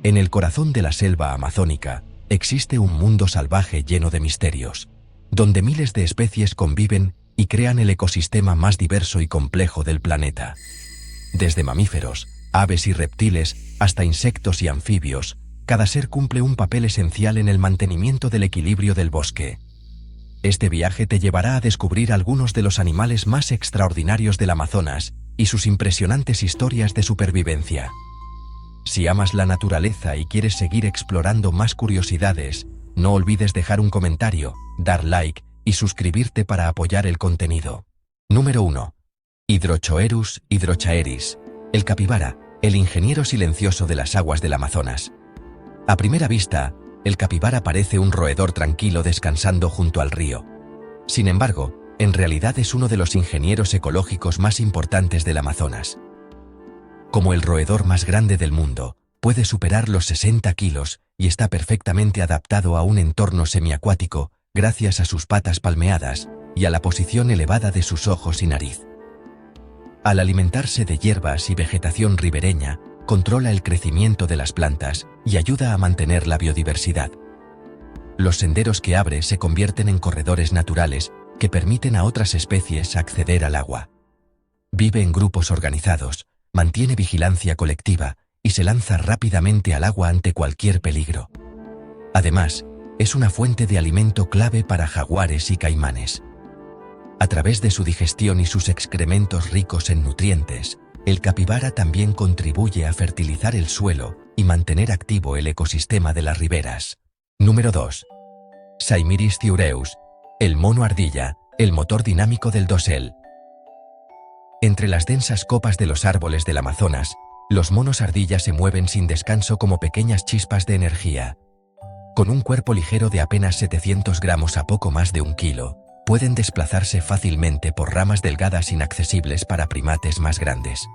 En el corazón de la selva amazónica existe un mundo salvaje lleno de misterios, donde miles de especies conviven y crean el ecosistema más diverso y complejo del planeta. Desde mamíferos, aves y reptiles, hasta insectos y anfibios, cada ser cumple un papel esencial en el mantenimiento del equilibrio del bosque. Este viaje te llevará a descubrir algunos de los animales más extraordinarios del Amazonas y sus impresionantes historias de supervivencia. Si amas la naturaleza y quieres seguir explorando más curiosidades, no olvides dejar un comentario, dar like y suscribirte para apoyar el contenido. Número 1. Hydrochoerus hydrochaeris, el capibara, el ingeniero silencioso de las aguas del Amazonas. A primera vista, el capibara parece un roedor tranquilo descansando junto al río. Sin embargo, en realidad es uno de los ingenieros ecológicos más importantes del Amazonas. Como el roedor más grande del mundo, puede superar los 60 kilos y está perfectamente adaptado a un entorno semiacuático gracias a sus patas palmeadas y a la posición elevada de sus ojos y nariz. Al alimentarse de hierbas y vegetación ribereña, controla el crecimiento de las plantas y ayuda a mantener la biodiversidad. Los senderos que abre se convierten en corredores naturales que permiten a otras especies acceder al agua. Vive en grupos organizados, mantiene vigilancia colectiva y se lanza rápidamente al agua ante cualquier peligro. Además, es una fuente de alimento clave para jaguares y caimanes. A través de su digestión y sus excrementos ricos en nutrientes, el capibara también contribuye a fertilizar el suelo y mantener activo el ecosistema de las riberas. Número 2. Saimyris thioureus, el mono ardilla, el motor dinámico del dosel. Entre las densas copas de los árboles del Amazonas, los monos ardilla se mueven sin descanso como pequeñas chispas de energía. Con un cuerpo ligero de apenas 700 gramos a poco más de 1 kilo, pueden desplazarse fácilmente por ramas delgadas inaccesibles para primates más grandes.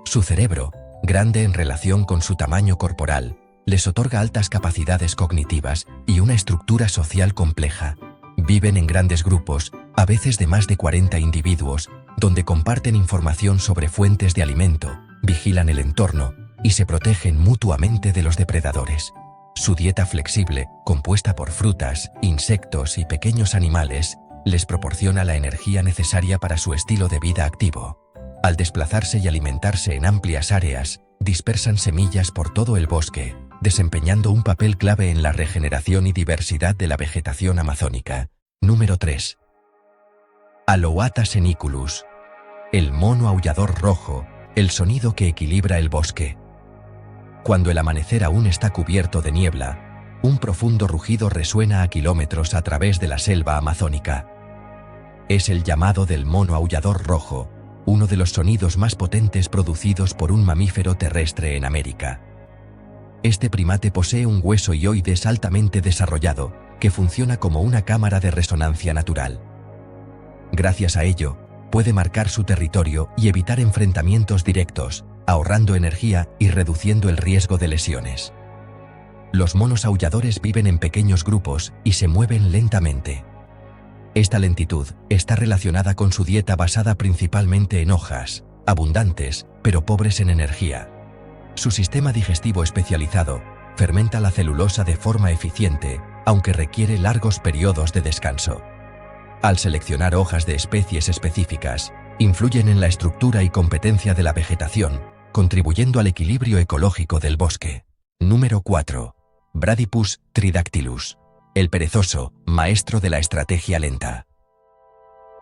Su cerebro, grande en relación con su tamaño corporal, les otorga altas capacidades cognitivas y una estructura social compleja. Viven en grandes grupos, a veces de más de 40 individuos, donde comparten información sobre fuentes de alimento, vigilan el entorno y se protegen mutuamente de los depredadores. Su dieta flexible, compuesta por frutas, insectos y pequeños animales, les proporciona la energía necesaria para su estilo de vida activo. Al desplazarse y alimentarse en amplias áreas, dispersan semillas por todo el bosque, desempeñando un papel clave en la regeneración y diversidad de la vegetación amazónica. Número 3. Alouatta seniculus, el mono aullador rojo, el sonido que equilibra el bosque. Cuando el amanecer aún está cubierto de niebla, un profundo rugido resuena a kilómetros a través de la selva amazónica. Es el llamado del mono aullador rojo, uno de los sonidos más potentes producidos por un mamífero terrestre en América. Este primate posee un hueso hioides altamente desarrollado, que funciona como una cámara de resonancia natural. Gracias a ello, puede marcar su territorio y evitar enfrentamientos directos, ahorrando energía y reduciendo el riesgo de lesiones. Los monos aulladores viven en pequeños grupos y se mueven lentamente. Esta lentitud está relacionada con su dieta basada principalmente en hojas, abundantes, pero pobres en energía. Su sistema digestivo especializado fermenta la celulosa de forma eficiente, aunque requiere largos periodos de descanso. Al seleccionar hojas de especies específicas, influyen en la estructura y competencia de la vegetación, contribuyendo al equilibrio ecológico del bosque. Número 4. Bradypus tridactylus, el perezoso, maestro de la estrategia lenta.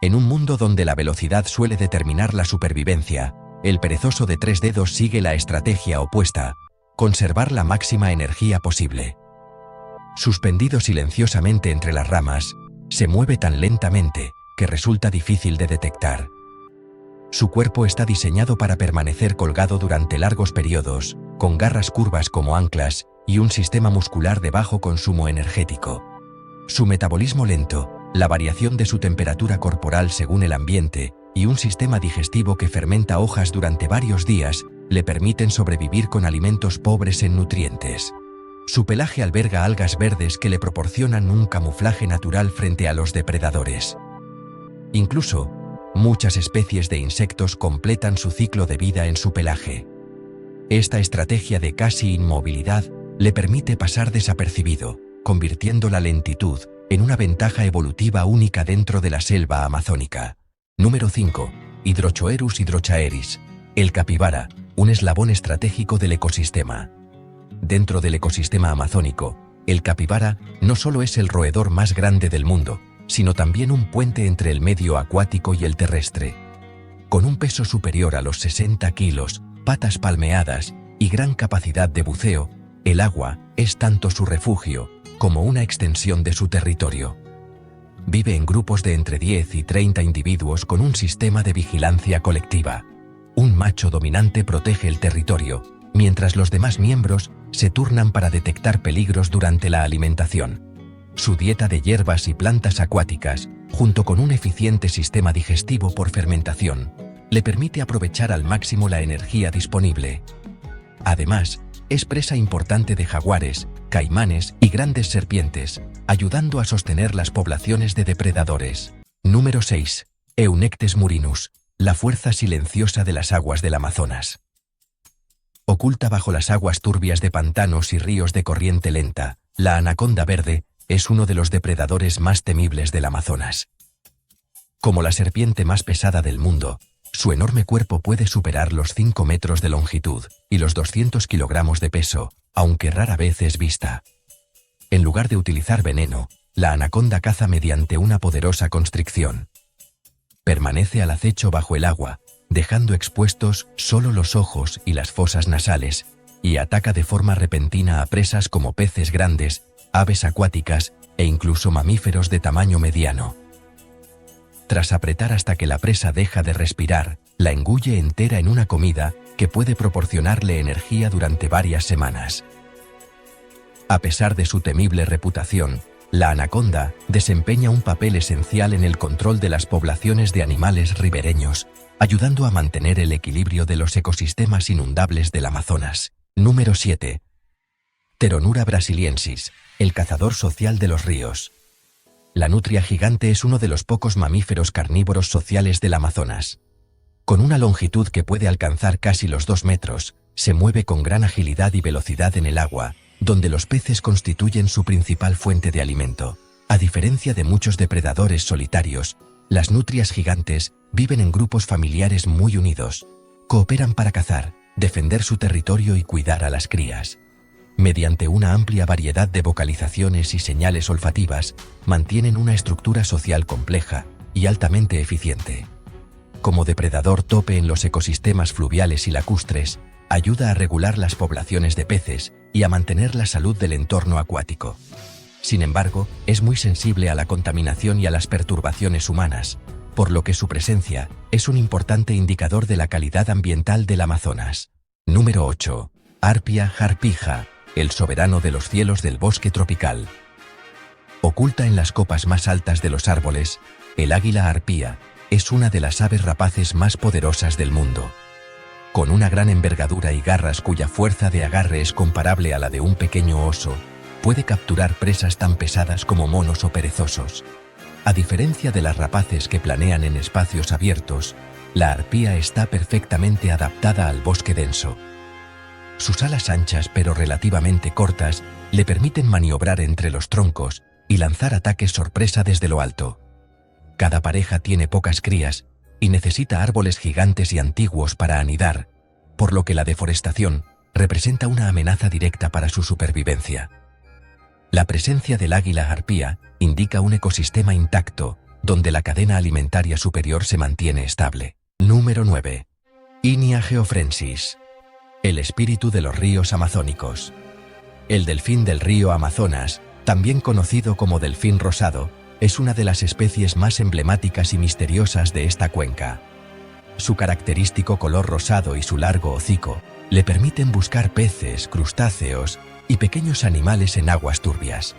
En un mundo donde la velocidad suele determinar la supervivencia, el perezoso de 3 dedos sigue la estrategia opuesta: conservar la máxima energía posible. Suspendido silenciosamente entre las ramas, se mueve tan lentamente que resulta difícil de detectar. Su cuerpo está diseñado para permanecer colgado durante largos periodos, con garras curvas como anclas y un sistema muscular de bajo consumo energético. Su metabolismo lento, la variación de su temperatura corporal según el ambiente y un sistema digestivo que fermenta hojas durante varios días le permiten sobrevivir con alimentos pobres en nutrientes. Su pelaje alberga algas verdes que le proporcionan un camuflaje natural frente a los depredadores. Incluso, muchas especies de insectos completan su ciclo de vida en su pelaje. Esta estrategia de casi inmovilidad le permite pasar desapercibido, convirtiendo la lentitud en una ventaja evolutiva única dentro de la selva amazónica. Número 5. Hydrochoerus hydrochaeris. El capibara, un eslabón estratégico del ecosistema. Dentro del ecosistema amazónico, el capibara no solo es el roedor más grande del mundo, sino también un puente entre el medio acuático y el terrestre. Con un peso superior a los 60 kilos, patas palmeadas y gran capacidad de buceo, el agua es tanto su refugio como una extensión de su territorio. Vive en grupos de entre 10 y 30 individuos con un sistema de vigilancia colectiva. Un macho dominante protege el territorio, mientras los demás miembros se turnan para detectar peligros durante la alimentación. Su dieta de hierbas y plantas acuáticas, junto con un eficiente sistema digestivo por fermentación, le permite aprovechar al máximo la energía disponible. Además, es presa importante de jaguares, caimanes y grandes serpientes, ayudando a sostener las poblaciones de depredadores. Número 6. Eunectes murinus, la fuerza silenciosa de las aguas del Amazonas. Oculta bajo las aguas turbias de pantanos y ríos de corriente lenta, la anaconda verde es uno de los depredadores más temibles del Amazonas. Como la serpiente más pesada del mundo, su enorme cuerpo puede superar los 5 metros de longitud y los 200 kilogramos de peso, aunque rara vez es vista. En lugar de utilizar veneno, la anaconda caza mediante una poderosa constricción. Permanece al acecho bajo el agua, dejando expuestos solo los ojos y las fosas nasales, y ataca de forma repentina a presas como peces grandes, aves acuáticas e incluso mamíferos de tamaño mediano. Tras apretar hasta que la presa deja de respirar, la engulle entera en una comida que puede proporcionarle energía durante varias semanas. A pesar de su temible reputación, la anaconda desempeña un papel esencial en el control de las poblaciones de animales ribereños, ayudando a mantener el equilibrio de los ecosistemas inundables del Amazonas. Número 7. Pteronura brasiliensis, el cazador social de los ríos. La nutria gigante es uno de los pocos mamíferos carnívoros sociales del Amazonas. Con una longitud que puede alcanzar casi los 2 metros, se mueve con gran agilidad y velocidad en el agua, donde los peces constituyen su principal fuente de alimento. A diferencia de muchos depredadores solitarios, las nutrias gigantes viven en grupos familiares muy unidos. Cooperan para cazar, defender su territorio y cuidar a las crías. Mediante una amplia variedad de vocalizaciones y señales olfativas, mantienen una estructura social compleja y altamente eficiente. Como depredador tope en los ecosistemas fluviales y lacustres, ayuda a regular las poblaciones de peces y a mantener la salud del entorno acuático. Sin embargo, es muy sensible a la contaminación y a las perturbaciones humanas, por lo que su presencia es un importante indicador de la calidad ambiental del Amazonas. Número 8. Arpia harpija, el soberano de los cielos del bosque tropical. Oculta en las copas más altas de los árboles, el águila arpía es una de las aves rapaces más poderosas del mundo. Con una gran envergadura y garras cuya fuerza de agarre es comparable a la de un pequeño oso, puede capturar presas tan pesadas como monos o perezosos. A diferencia de las rapaces que planean en espacios abiertos, la arpía está perfectamente adaptada al bosque denso. Sus alas anchas pero relativamente cortas le permiten maniobrar entre los troncos y lanzar ataques sorpresa desde lo alto. Cada pareja tiene pocas crías y necesita árboles gigantes y antiguos para anidar, por lo que la deforestación representa una amenaza directa para su supervivencia. La presencia del águila arpía indica un ecosistema intacto, donde la cadena alimentaria superior se mantiene estable. Número 9. Inia geofrensis, el espíritu de los ríos amazónicos. El delfín del río Amazonas, también conocido como delfín rosado, es una de las especies más emblemáticas y misteriosas de esta cuenca. Su característico color rosado y su largo hocico le permiten buscar peces, crustáceos y pequeños animales en aguas turbias.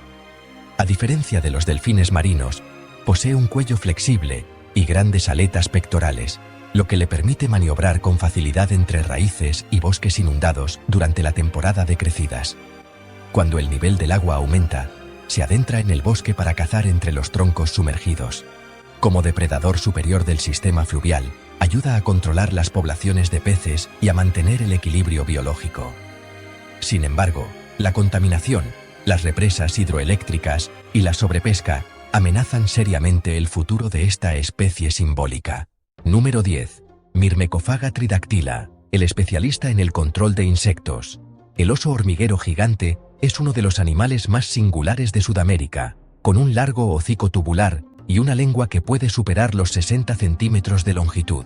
A diferencia de los delfines marinos, posee un cuello flexible y grandes aletas pectorales, lo que le permite maniobrar con facilidad entre raíces y bosques inundados durante la temporada de crecidas. Cuando el nivel del agua aumenta, se adentra en el bosque para cazar entre los troncos sumergidos. Como depredador superior del sistema fluvial, ayuda a controlar las poblaciones de peces y a mantener el equilibrio biológico. Sin embargo, La contaminación, las represas hidroeléctricas y la sobrepesca amenazan seriamente el futuro de esta especie simbólica. Número 10. Myrmecofaga tridactyla, el especialista en el control de insectos. El oso hormiguero gigante es uno de los animales más singulares de Sudamérica, con un largo hocico tubular y una lengua que puede superar los 60 centímetros de longitud.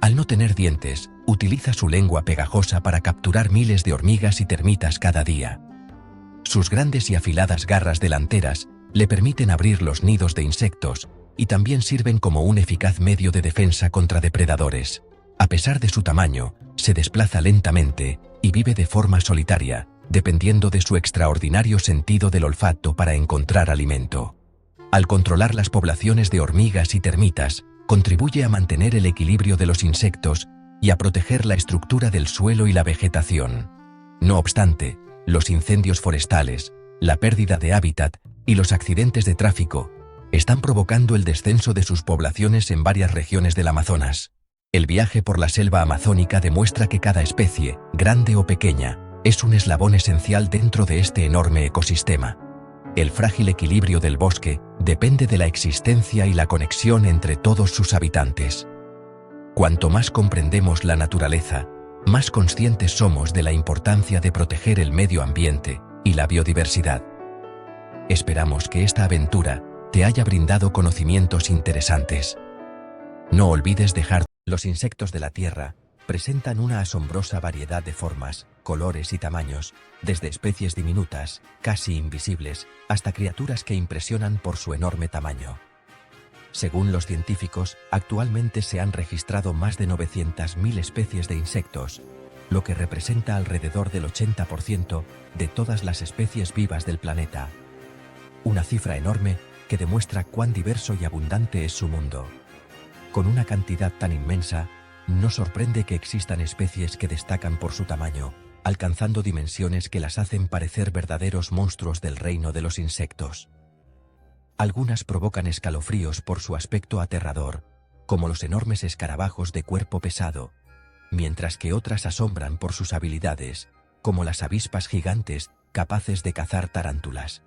Al no tener dientes, utiliza su lengua pegajosa para capturar miles de hormigas y termitas cada día. Sus grandes y afiladas garras delanteras le permiten abrir los nidos de insectos y también sirven como un eficaz medio de defensa contra depredadores. A pesar de su tamaño, se desplaza lentamente y vive de forma solitaria, dependiendo de su extraordinario sentido del olfato para encontrar alimento. Al controlar las poblaciones de hormigas y termitas, contribuye a mantener el equilibrio de los insectos y a proteger la estructura del suelo y la vegetación. No obstante, los incendios forestales, la pérdida de hábitat y los accidentes de tráfico están provocando el descenso de sus poblaciones en varias regiones del Amazonas. El viaje por la selva amazónica demuestra que cada especie, grande o pequeña, es un eslabón esencial dentro de este enorme ecosistema. El frágil equilibrio del bosque depende de la existencia y la conexión entre todos sus habitantes. Cuanto más comprendemos la naturaleza, más conscientes somos de la importancia de proteger el medio ambiente y la biodiversidad. Esperamos que esta aventura te haya brindado conocimientos interesantes. No olvides dejar. Los insectos de la Tierra presentan una asombrosa variedad de formas, colores y tamaños, desde especies diminutas, casi invisibles, hasta criaturas que impresionan por su enorme tamaño. Según los científicos, actualmente se han registrado más de 900.000 especies de insectos, lo que representa alrededor del 80% de todas las especies vivas del planeta. Una cifra enorme que demuestra cuán diverso y abundante es su mundo. Con una cantidad tan inmensa, no sorprende que existan especies que destacan por su tamaño, alcanzando dimensiones que las hacen parecer verdaderos monstruos del reino de los insectos. Algunas provocan escalofríos por su aspecto aterrador, como los enormes escarabajos de cuerpo pesado, mientras que otras asombran por sus habilidades, como las avispas gigantes capaces de cazar tarántulas.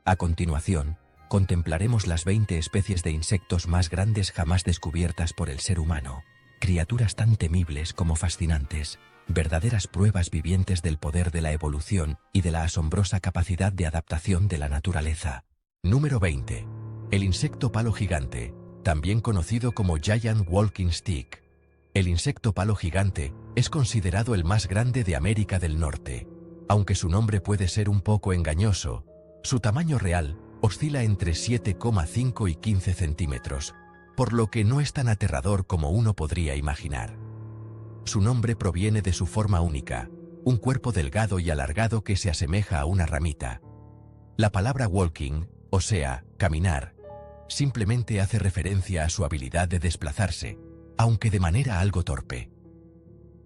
A continuación, contemplaremos las 20 especies de insectos más grandes jamás descubiertas por el ser humano, criaturas tan temibles como fascinantes, verdaderas pruebas vivientes del poder de la evolución y de la asombrosa capacidad de adaptación de la naturaleza. Número 20. El insecto palo gigante, también conocido como Giant Walking Stick. El insecto palo gigante es considerado el más grande de América del Norte. Aunque su nombre puede ser un poco engañoso, su tamaño real oscila entre 7,5 y 15 centímetros, por lo que no es tan aterrador como uno podría imaginar. Su nombre proviene de su forma única, un cuerpo delgado y alargado que se asemeja a una ramita. La palabra walking, o sea, caminar, simplemente hace referencia a su habilidad de desplazarse, aunque de manera algo torpe.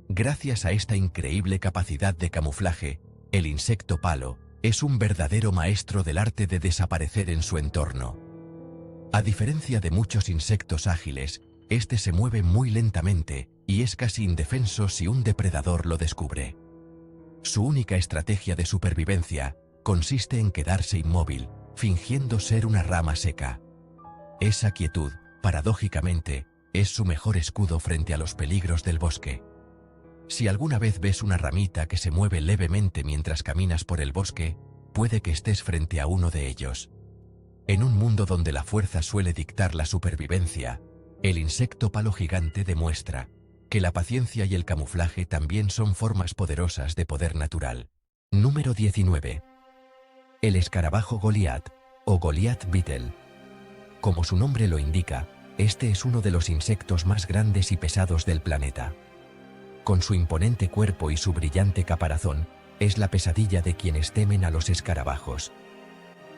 Gracias a esta increíble capacidad de camuflaje, el insecto palo es un verdadero maestro del arte de desaparecer en su entorno. A diferencia de muchos insectos ágiles, este se mueve muy lentamente y es casi indefenso si un depredador lo descubre. Su única estrategia de supervivencia consiste en quedarse inmóvil, fingiendo ser una rama seca. Esa quietud, paradójicamente, es su mejor escudo frente a los peligros del bosque. Si alguna vez ves una ramita que se mueve levemente mientras caminas por el bosque, puede que estés frente a uno de ellos. En un mundo donde la fuerza suele dictar la supervivencia, el insecto palo gigante demuestra que la paciencia y el camuflaje también son formas poderosas de poder natural. Número 19. El escarabajo Goliath, o Goliath Beetle. Como su nombre lo indica, este es uno de los insectos más grandes y pesados del planeta. Con su imponente cuerpo y su brillante caparazón, es la pesadilla de quienes temen a los escarabajos.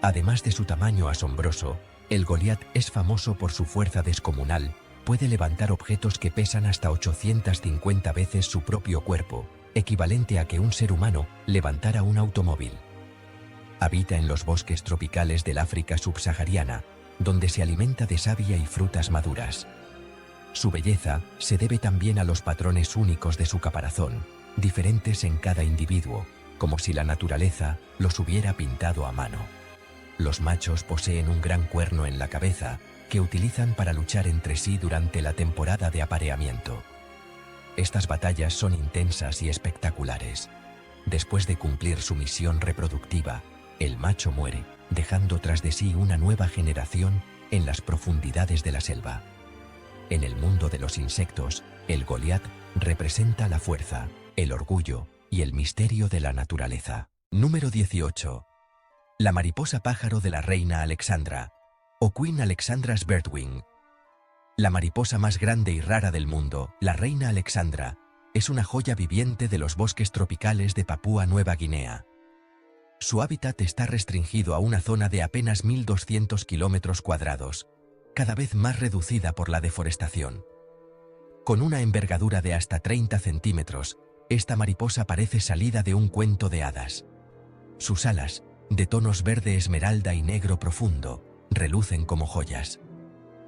Además de su tamaño asombroso, el Goliath es famoso por su fuerza descomunal, puede levantar objetos que pesan hasta 850 veces su propio cuerpo, equivalente a que un ser humano levantara un automóvil. Habita en los bosques tropicales del África subsahariana, donde se alimenta de savia y frutas maduras. Su belleza se debe también a los patrones únicos de su caparazón, diferentes en cada individuo, como si la naturaleza los hubiera pintado a mano. Los machos poseen un gran cuerno en la cabeza que utilizan para luchar entre sí durante la temporada de apareamiento. Estas batallas son intensas y espectaculares. Después de cumplir su misión reproductiva, el macho muere, dejando tras de sí una nueva generación en las profundidades de la selva. En el mundo de los insectos, el Goliat representa la fuerza, el orgullo y el misterio de la naturaleza. Número 18. La mariposa pájaro de la reina Alexandra, o Queen Alexandra's Birdwing. La mariposa más grande y rara del mundo, la reina Alexandra, es una joya viviente de los bosques tropicales de Papúa Nueva Guinea. Su hábitat está restringido a una zona de apenas 1.200 kilómetros cuadrados, cada vez más reducida por la deforestación. Con una envergadura de hasta 30 centímetros, esta mariposa parece salida de un cuento de hadas. Sus alas, de tonos verde esmeralda y negro profundo, relucen como joyas.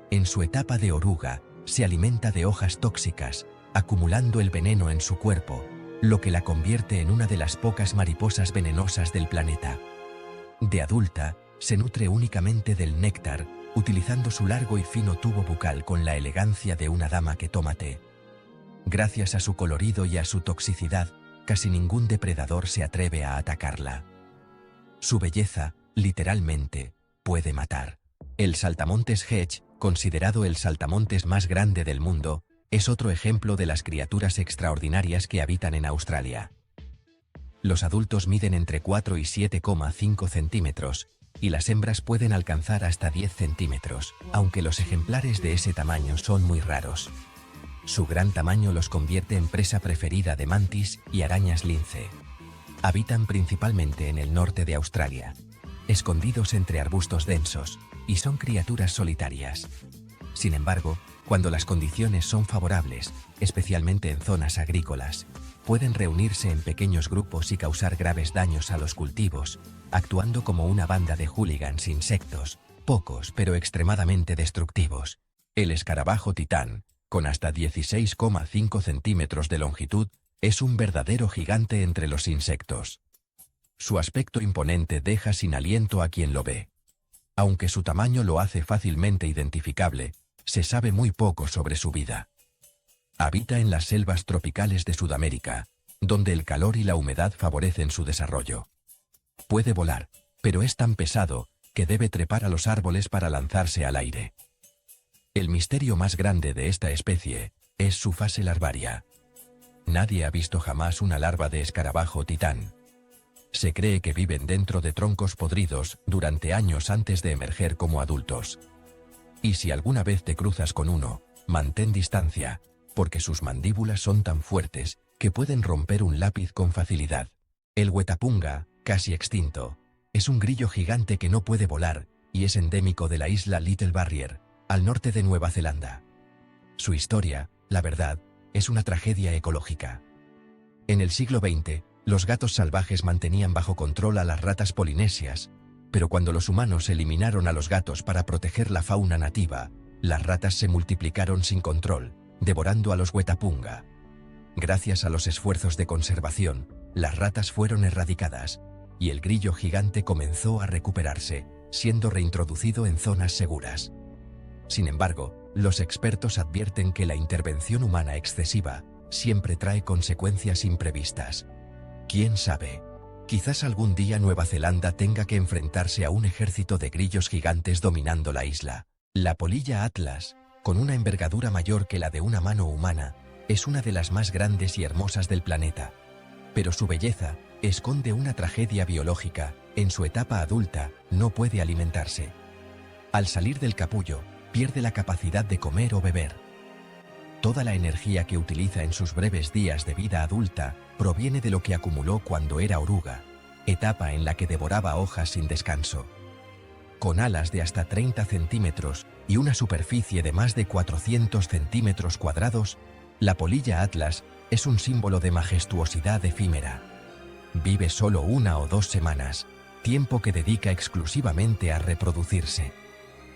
En su etapa de oruga, se alimenta de hojas tóxicas, acumulando el veneno en su cuerpo, lo que la convierte en una de las pocas mariposas venenosas del planeta. De adulta, se nutre únicamente del néctar, utilizando su largo y fino tubo bucal con la elegancia de una dama que toma té. Gracias a su colorido y a su toxicidad, casi ningún depredador se atreve a atacarla. Su belleza, literalmente, puede matar. El saltamontes hedge, considerado el saltamontes más grande del mundo, es otro ejemplo de las criaturas extraordinarias que habitan en Australia. Los adultos miden entre 4 y 7,5 centímetros, y las hembras pueden alcanzar hasta 10 centímetros, aunque los ejemplares de ese tamaño son muy raros. Su gran tamaño los convierte en presa preferida de mantis y arañas lince. Habitan principalmente en el norte de Australia, escondidos entre arbustos densos, y son criaturas solitarias. Sin embargo, cuando las condiciones son favorables, especialmente en zonas agrícolas, pueden reunirse en pequeños grupos y causar graves daños a los cultivos, actuando como una banda de hooligans insectos, pocos pero extremadamente destructivos. El escarabajo titán, con hasta 16,5 centímetros de longitud, es un verdadero gigante entre los insectos. Su aspecto imponente deja sin aliento a quien lo ve. Aunque su tamaño lo hace fácilmente identificable, se sabe muy poco sobre su vida. Habita en las selvas tropicales de Sudamérica, donde el calor y la humedad favorecen su desarrollo. Puede volar, pero es tan pesado que debe trepar a los árboles para lanzarse al aire. El misterio más grande de esta especie es su fase larvaria. Nadie ha visto jamás una larva de escarabajo titán. Se cree que viven dentro de troncos podridos durante años antes de emerger como adultos. Y si alguna vez te cruzas con uno, mantén distancia, porque sus mandíbulas son tan fuertes que pueden romper un lápiz con facilidad. El huetapunga, casi extinto, es un grillo gigante que no puede volar y es endémico de la isla Little Barrier, al norte de Nueva Zelanda. Su historia, la verdad, es una tragedia ecológica. En el siglo XX, los gatos salvajes mantenían bajo control a las ratas polinesias, pero cuando los humanos eliminaron a los gatos para proteger la fauna nativa, las ratas se multiplicaron sin control, devorando a los huetapunga. Gracias a los esfuerzos de conservación, las ratas fueron erradicadas, y el grillo gigante comenzó a recuperarse, siendo reintroducido en zonas seguras. Sin embargo, los expertos advierten que la intervención humana excesiva siempre trae consecuencias imprevistas. ¿Quién sabe? Quizás algún día Nueva Zelanda tenga que enfrentarse a un ejército de grillos gigantes dominando la isla. La polilla atlas, con una envergadura mayor que la de una mano humana, es una de las más grandes y hermosas del planeta. Pero su belleza esconde una tragedia biológica. En su etapa adulta, no puede alimentarse. Al salir del capullo, pierde la capacidad de comer o beber. Toda la energía que utiliza en sus breves días de vida adulta proviene de lo que acumuló cuando era oruga, etapa en la que devoraba hojas sin descanso. Con alas de hasta 30 centímetros y una superficie de más de 400 centímetros cuadrados, la polilla atlas es un símbolo de majestuosidad efímera. Vive solo 1 o 2 semanas, tiempo que dedica exclusivamente a reproducirse.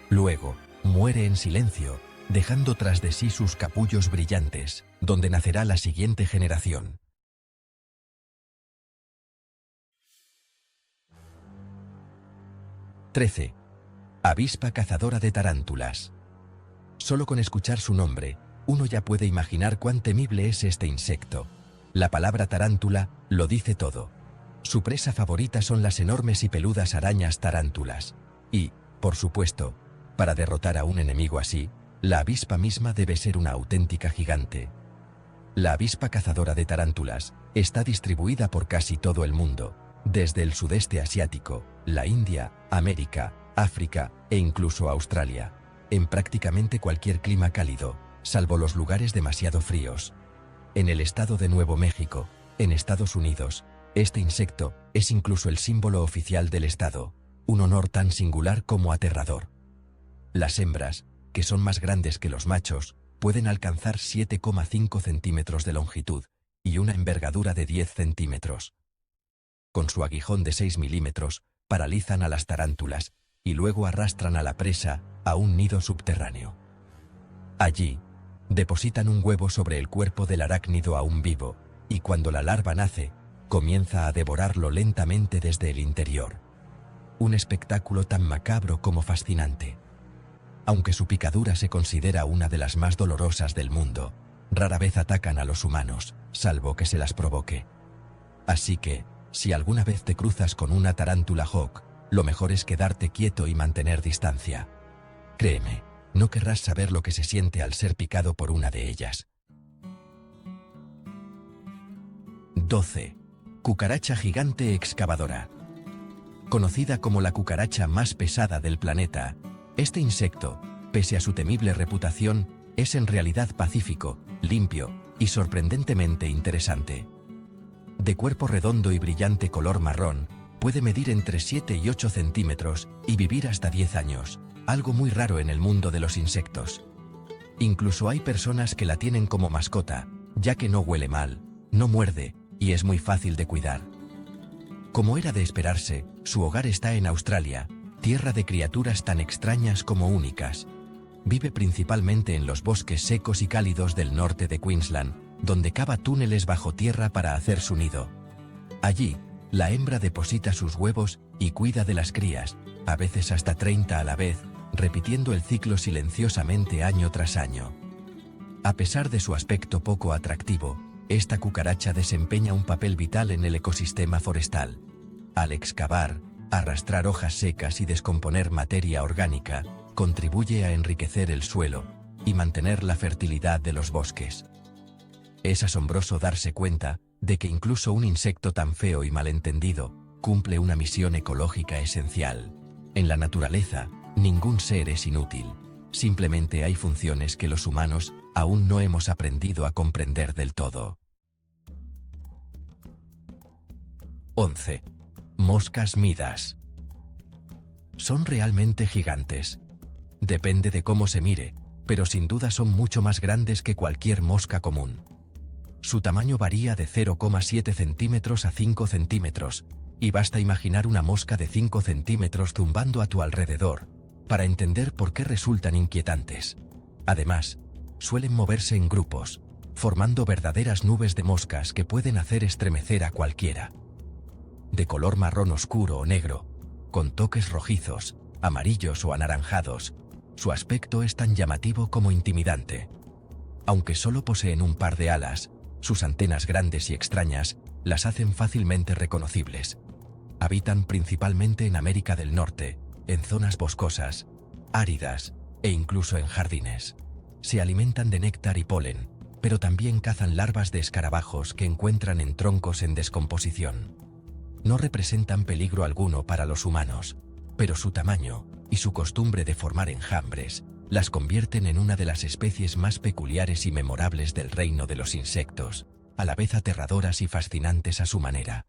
Luego, muere en silencio, dejando tras de sí sus capullos brillantes, donde nacerá la siguiente generación. 13. Avispa cazadora de tarántulas. Solo con escuchar su nombre, uno ya puede imaginar cuán temible es este insecto. La palabra tarántula lo dice todo. Su presa favorita son las enormes y peludas arañas tarántulas. Y, por supuesto, para derrotar a un enemigo así, la avispa misma debe ser una auténtica gigante. La avispa cazadora de tarántulas está distribuida por casi todo el mundo, desde el sudeste asiático, la India, América, África e incluso Australia, en prácticamente cualquier clima cálido, salvo los lugares demasiado fríos. En el estado de Nuevo México, en Estados Unidos, este insecto es incluso el símbolo oficial del estado, un honor tan singular como aterrador. Las hembras, que son más grandes que los machos, pueden alcanzar 7,5 centímetros de longitud y una envergadura de 10 centímetros. Con su aguijón de 6 milímetros, paralizan a las tarántulas y luego arrastran a la presa a un nido subterráneo. Allí, depositan un huevo sobre el cuerpo del arácnido aún vivo, y cuando la larva nace, comienza a devorarlo lentamente desde el interior. Un espectáculo tan macabro como fascinante. Aunque su picadura se considera una de las más dolorosas del mundo, rara vez atacan a los humanos, salvo que se las provoque. Así que, si alguna vez te cruzas con una tarántula hawk, lo mejor es quedarte quieto y mantener distancia. Créeme, no querrás saber lo que se siente al ser picado por una de ellas. 12. Cucaracha gigante excavadora. Conocida como la cucaracha más pesada del planeta, este insecto, pese a su temible reputación, es en realidad pacífico, limpio y sorprendentemente interesante. De cuerpo redondo y brillante color marrón, puede medir entre 7 y 8 centímetros y vivir hasta 10 años, algo muy raro en el mundo de los insectos. Incluso hay personas que la tienen como mascota, ya que no huele mal, no muerde y es muy fácil de cuidar. Como era de esperarse, su hogar está en Australia, tierra de criaturas tan extrañas como únicas. Vive principalmente en los bosques secos y cálidos del norte de Queensland, donde cava túneles bajo tierra para hacer su nido. Allí, la hembra deposita sus huevos y cuida de las crías, a veces hasta 30 a la vez, repitiendo el ciclo silenciosamente año tras año. A pesar de su aspecto poco atractivo, esta cucaracha desempeña un papel vital en el ecosistema forestal. Al excavar, arrastrar hojas secas y descomponer materia orgánica, contribuye a enriquecer el suelo y mantener la fertilidad de los bosques. Es asombroso darse cuenta de que incluso un insecto tan feo y malentendido cumple una misión ecológica esencial. En la naturaleza, ningún ser es inútil. Simplemente hay funciones que los humanos aún no hemos aprendido a comprender del todo. 11. Moscas Midas. Son realmente gigantes. Depende de cómo se mire, pero sin duda son mucho más grandes que cualquier mosca común. Su tamaño varía de 0,7 centímetros a 5 centímetros, y basta imaginar una mosca de 5 centímetros zumbando a tu alrededor, para entender por qué resultan inquietantes. Además, suelen moverse en grupos, formando verdaderas nubes de moscas que pueden hacer estremecer a cualquiera. De color marrón oscuro o negro, con toques rojizos, amarillos o anaranjados, su aspecto es tan llamativo como intimidante. Aunque solo poseen un par de alas, sus antenas grandes y extrañas las hacen fácilmente reconocibles. Habitan principalmente en América del Norte, en zonas boscosas, áridas e incluso en jardines. Se alimentan de néctar y polen, pero también cazan larvas de escarabajos que encuentran en troncos en descomposición. No representan peligro alguno para los humanos, pero su tamaño y su costumbre de formar enjambres las convierten en una de las especies más peculiares y memorables del reino de los insectos, a la vez aterradoras y fascinantes a su manera.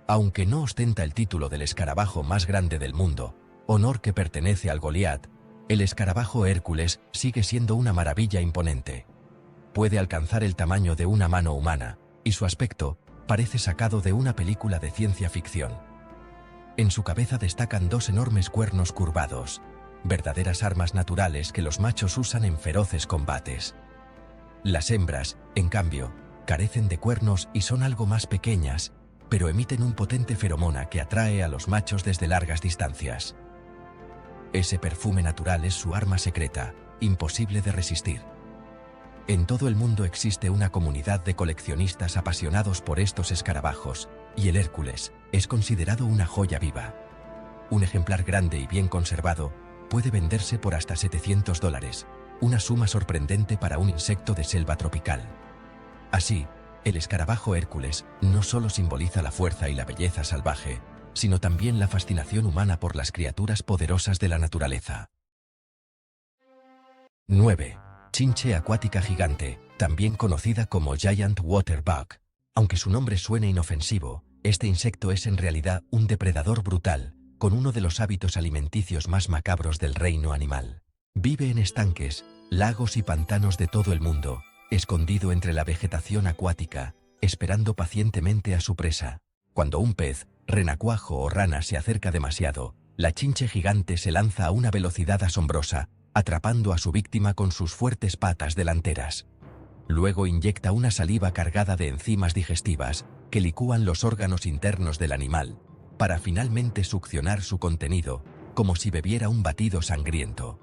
Aunque no ostenta el título del escarabajo más grande del mundo, honor que pertenece al Goliat, el escarabajo Hércules sigue siendo una maravilla imponente. Puede alcanzar el tamaño de una mano humana, y su aspecto parece sacado de una película de ciencia ficción. En su cabeza destacan dos enormes cuernos curvados, verdaderas armas naturales que los machos usan en feroces combates. Las hembras, en cambio, carecen de cuernos y son algo más pequeñas, pero emiten un potente feromona que atrae a los machos desde largas distancias. Ese perfume natural es su arma secreta, imposible de resistir. En todo el mundo existe una comunidad de coleccionistas apasionados por estos escarabajos, y el Hércules es considerado una joya viva. Un ejemplar grande y bien conservado puede venderse por hasta $700, una suma sorprendente para un insecto de selva tropical. Así, el escarabajo Hércules no solo simboliza la fuerza y la belleza salvaje, sino también la fascinación humana por las criaturas poderosas de la naturaleza. 9. Chinche acuática gigante, también conocida como Giant Water Bug. Aunque su nombre suene inofensivo, este insecto es en realidad un depredador brutal, con uno de los hábitos alimenticios más macabros del reino animal. Vive en estanques, lagos y pantanos de todo el mundo, escondido entre la vegetación acuática, esperando pacientemente a su presa. Cuando un pez, renacuajo o rana se acerca demasiado, la chinche gigante se lanza a una velocidad asombrosa, atrapando a su víctima con sus fuertes patas delanteras. Luego inyecta una saliva cargada de enzimas digestivas que licúan los órganos internos del animal, para finalmente succionar su contenido, como si bebiera un batido sangriento.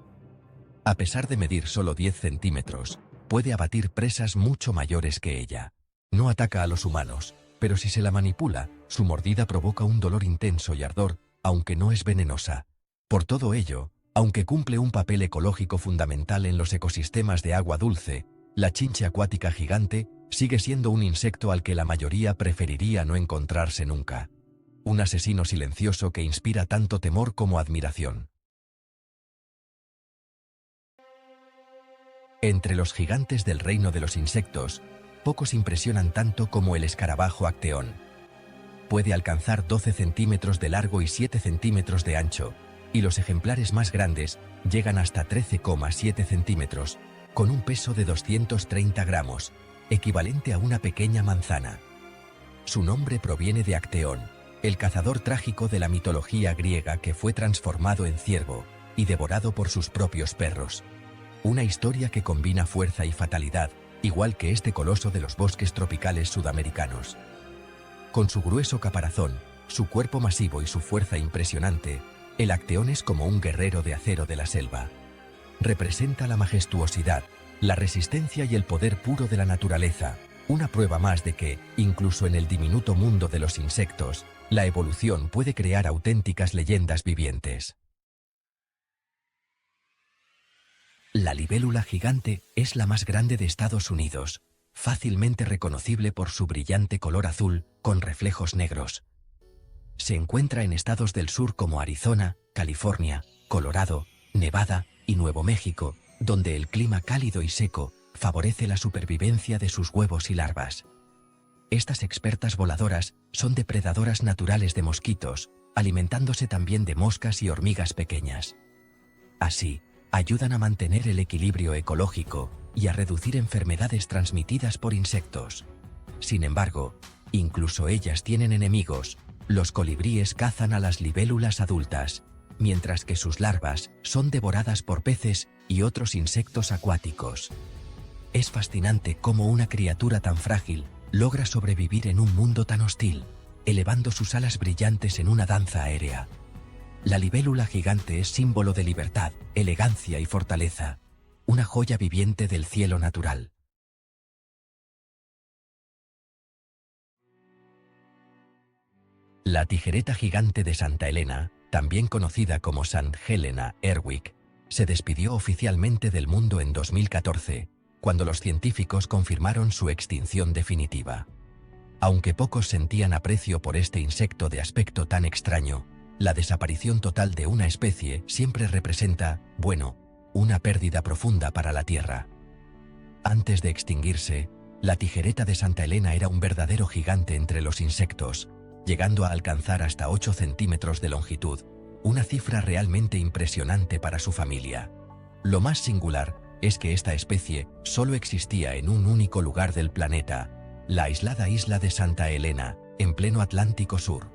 A pesar de medir solo 10 centímetros, puede abatir presas mucho mayores que ella. No ataca a los humanos, pero si se la manipula, su mordida provoca un dolor intenso y ardor, aunque no es venenosa. Por todo ello, aunque cumple un papel ecológico fundamental en los ecosistemas de agua dulce, la chinche acuática gigante sigue siendo un insecto al que la mayoría preferiría no encontrarse nunca. Un asesino silencioso que inspira tanto temor como admiración. Entre los gigantes del reino de los insectos, pocos impresionan tanto como el escarabajo acteón. Puede alcanzar 12 centímetros de largo y 7 centímetros de ancho, y los ejemplares más grandes llegan hasta 13,7 centímetros, con un peso de 230 gramos, equivalente a una pequeña manzana. Su nombre proviene de Acteón, el cazador trágico de la mitología griega que fue transformado en ciervo y devorado por sus propios perros. Una historia que combina fuerza y fatalidad, igual que este coloso de los bosques tropicales sudamericanos. Con su grueso caparazón, su cuerpo masivo y su fuerza impresionante, el Acteón es como un guerrero de acero de la selva. Representa la majestuosidad, la resistencia y el poder puro de la naturaleza, una prueba más de que, incluso en el diminuto mundo de los insectos, la evolución puede crear auténticas leyendas vivientes. La libélula gigante es la más grande de Estados Unidos, fácilmente reconocible por su brillante color azul con reflejos negros. Se encuentra en estados del sur como Arizona, California, Colorado, Nevada y Nuevo México, donde el clima cálido y seco favorece la supervivencia de sus huevos y larvas. Estas expertas voladoras son depredadoras naturales de mosquitos, alimentándose también de moscas y hormigas pequeñas. Así, ayudan a mantener el equilibrio ecológico y a reducir enfermedades transmitidas por insectos. Sin embargo, incluso ellas tienen enemigos. Los colibríes cazan a las libélulas adultas, mientras que sus larvas son devoradas por peces y otros insectos acuáticos. Es fascinante cómo una criatura tan frágil logra sobrevivir en un mundo tan hostil, elevando sus alas brillantes en una danza aérea. La libélula gigante es símbolo de libertad, elegancia y fortaleza, una joya viviente del cielo natural. La tijereta gigante de Santa Helena, también conocida como St. Helena Erwick, se despidió oficialmente del mundo en 2014, cuando los científicos confirmaron su extinción definitiva. Aunque pocos sentían aprecio por este insecto de aspecto tan extraño, la desaparición total de una especie siempre representa, bueno, una pérdida profunda para la Tierra. Antes de extinguirse, la tijereta de Santa Helena era un verdadero gigante entre los insectos, llegando a alcanzar hasta 8 centímetros de longitud, una cifra realmente impresionante para su familia. Lo más singular es que esta especie solo existía en un único lugar del planeta, la aislada isla de Santa Helena, en pleno Atlántico Sur.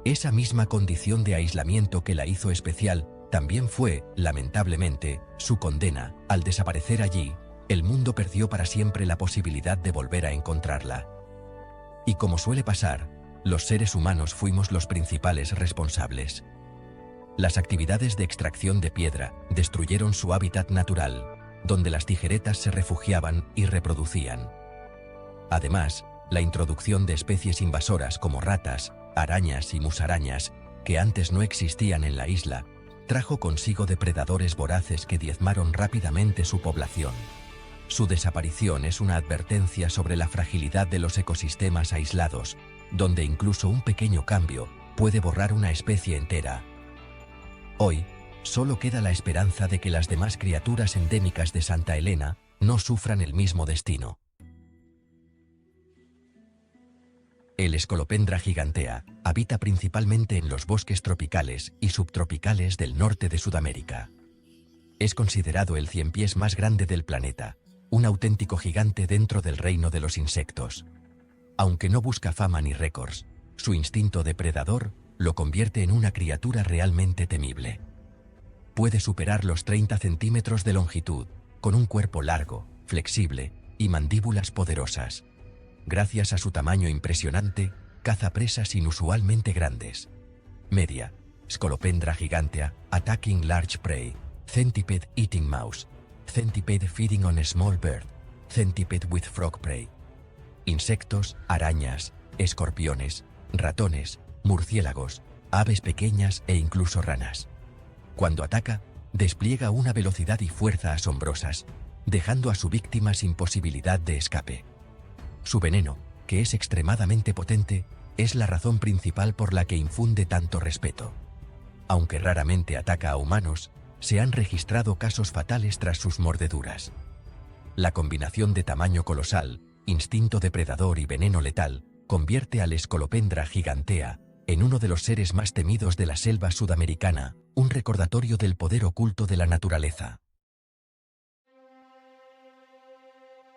Esa misma condición de aislamiento que la hizo especial también fue, lamentablemente, su condena. Al desaparecer allí, el mundo perdió para siempre la posibilidad de volver a encontrarla. Y como suele pasar, los seres humanos fuimos los principales responsables. Las actividades de extracción de piedra destruyeron su hábitat natural, donde las tijeretas se refugiaban y reproducían. Además, la introducción de especies invasoras como ratas, arañas y musarañas, que antes no existían en la isla, trajo consigo depredadores voraces que diezmaron rápidamente su población. Su desaparición es una advertencia sobre la fragilidad de los ecosistemas aislados, donde incluso un pequeño cambio puede borrar una especie entera. Hoy, solo queda la esperanza de que las demás criaturas endémicas de Santa Elena no sufran el mismo destino. El Scolopendra gigantea habita principalmente en los bosques tropicales y subtropicales del norte de Sudamérica. Es considerado el ciempiés más grande del planeta, un auténtico gigante dentro del reino de los insectos. Aunque no busca fama ni récords, su instinto depredador lo convierte en una criatura realmente temible. Puede superar los 30 centímetros de longitud, con un cuerpo largo, flexible y mandíbulas poderosas. Gracias a su tamaño impresionante, caza presas inusualmente grandes. Media, Scolopendra gigantea, attacking large prey, centipede eating mouse, centipede feeding on a small bird, centipede with frog prey. Insectos, arañas, escorpiones, ratones, murciélagos, aves pequeñas e incluso ranas. Cuando ataca, despliega una velocidad y fuerza asombrosas, dejando a su víctima sin posibilidad de escape. Su veneno, que es extremadamente potente, es la razón principal por la que infunde tanto respeto. Aunque raramente ataca a humanos, se han registrado casos fatales tras sus mordeduras. La combinación de tamaño colosal, instinto depredador y veneno letal convierte al Scolopendra gigantea en uno de los seres más temidos de la selva sudamericana, un recordatorio del poder oculto de la naturaleza.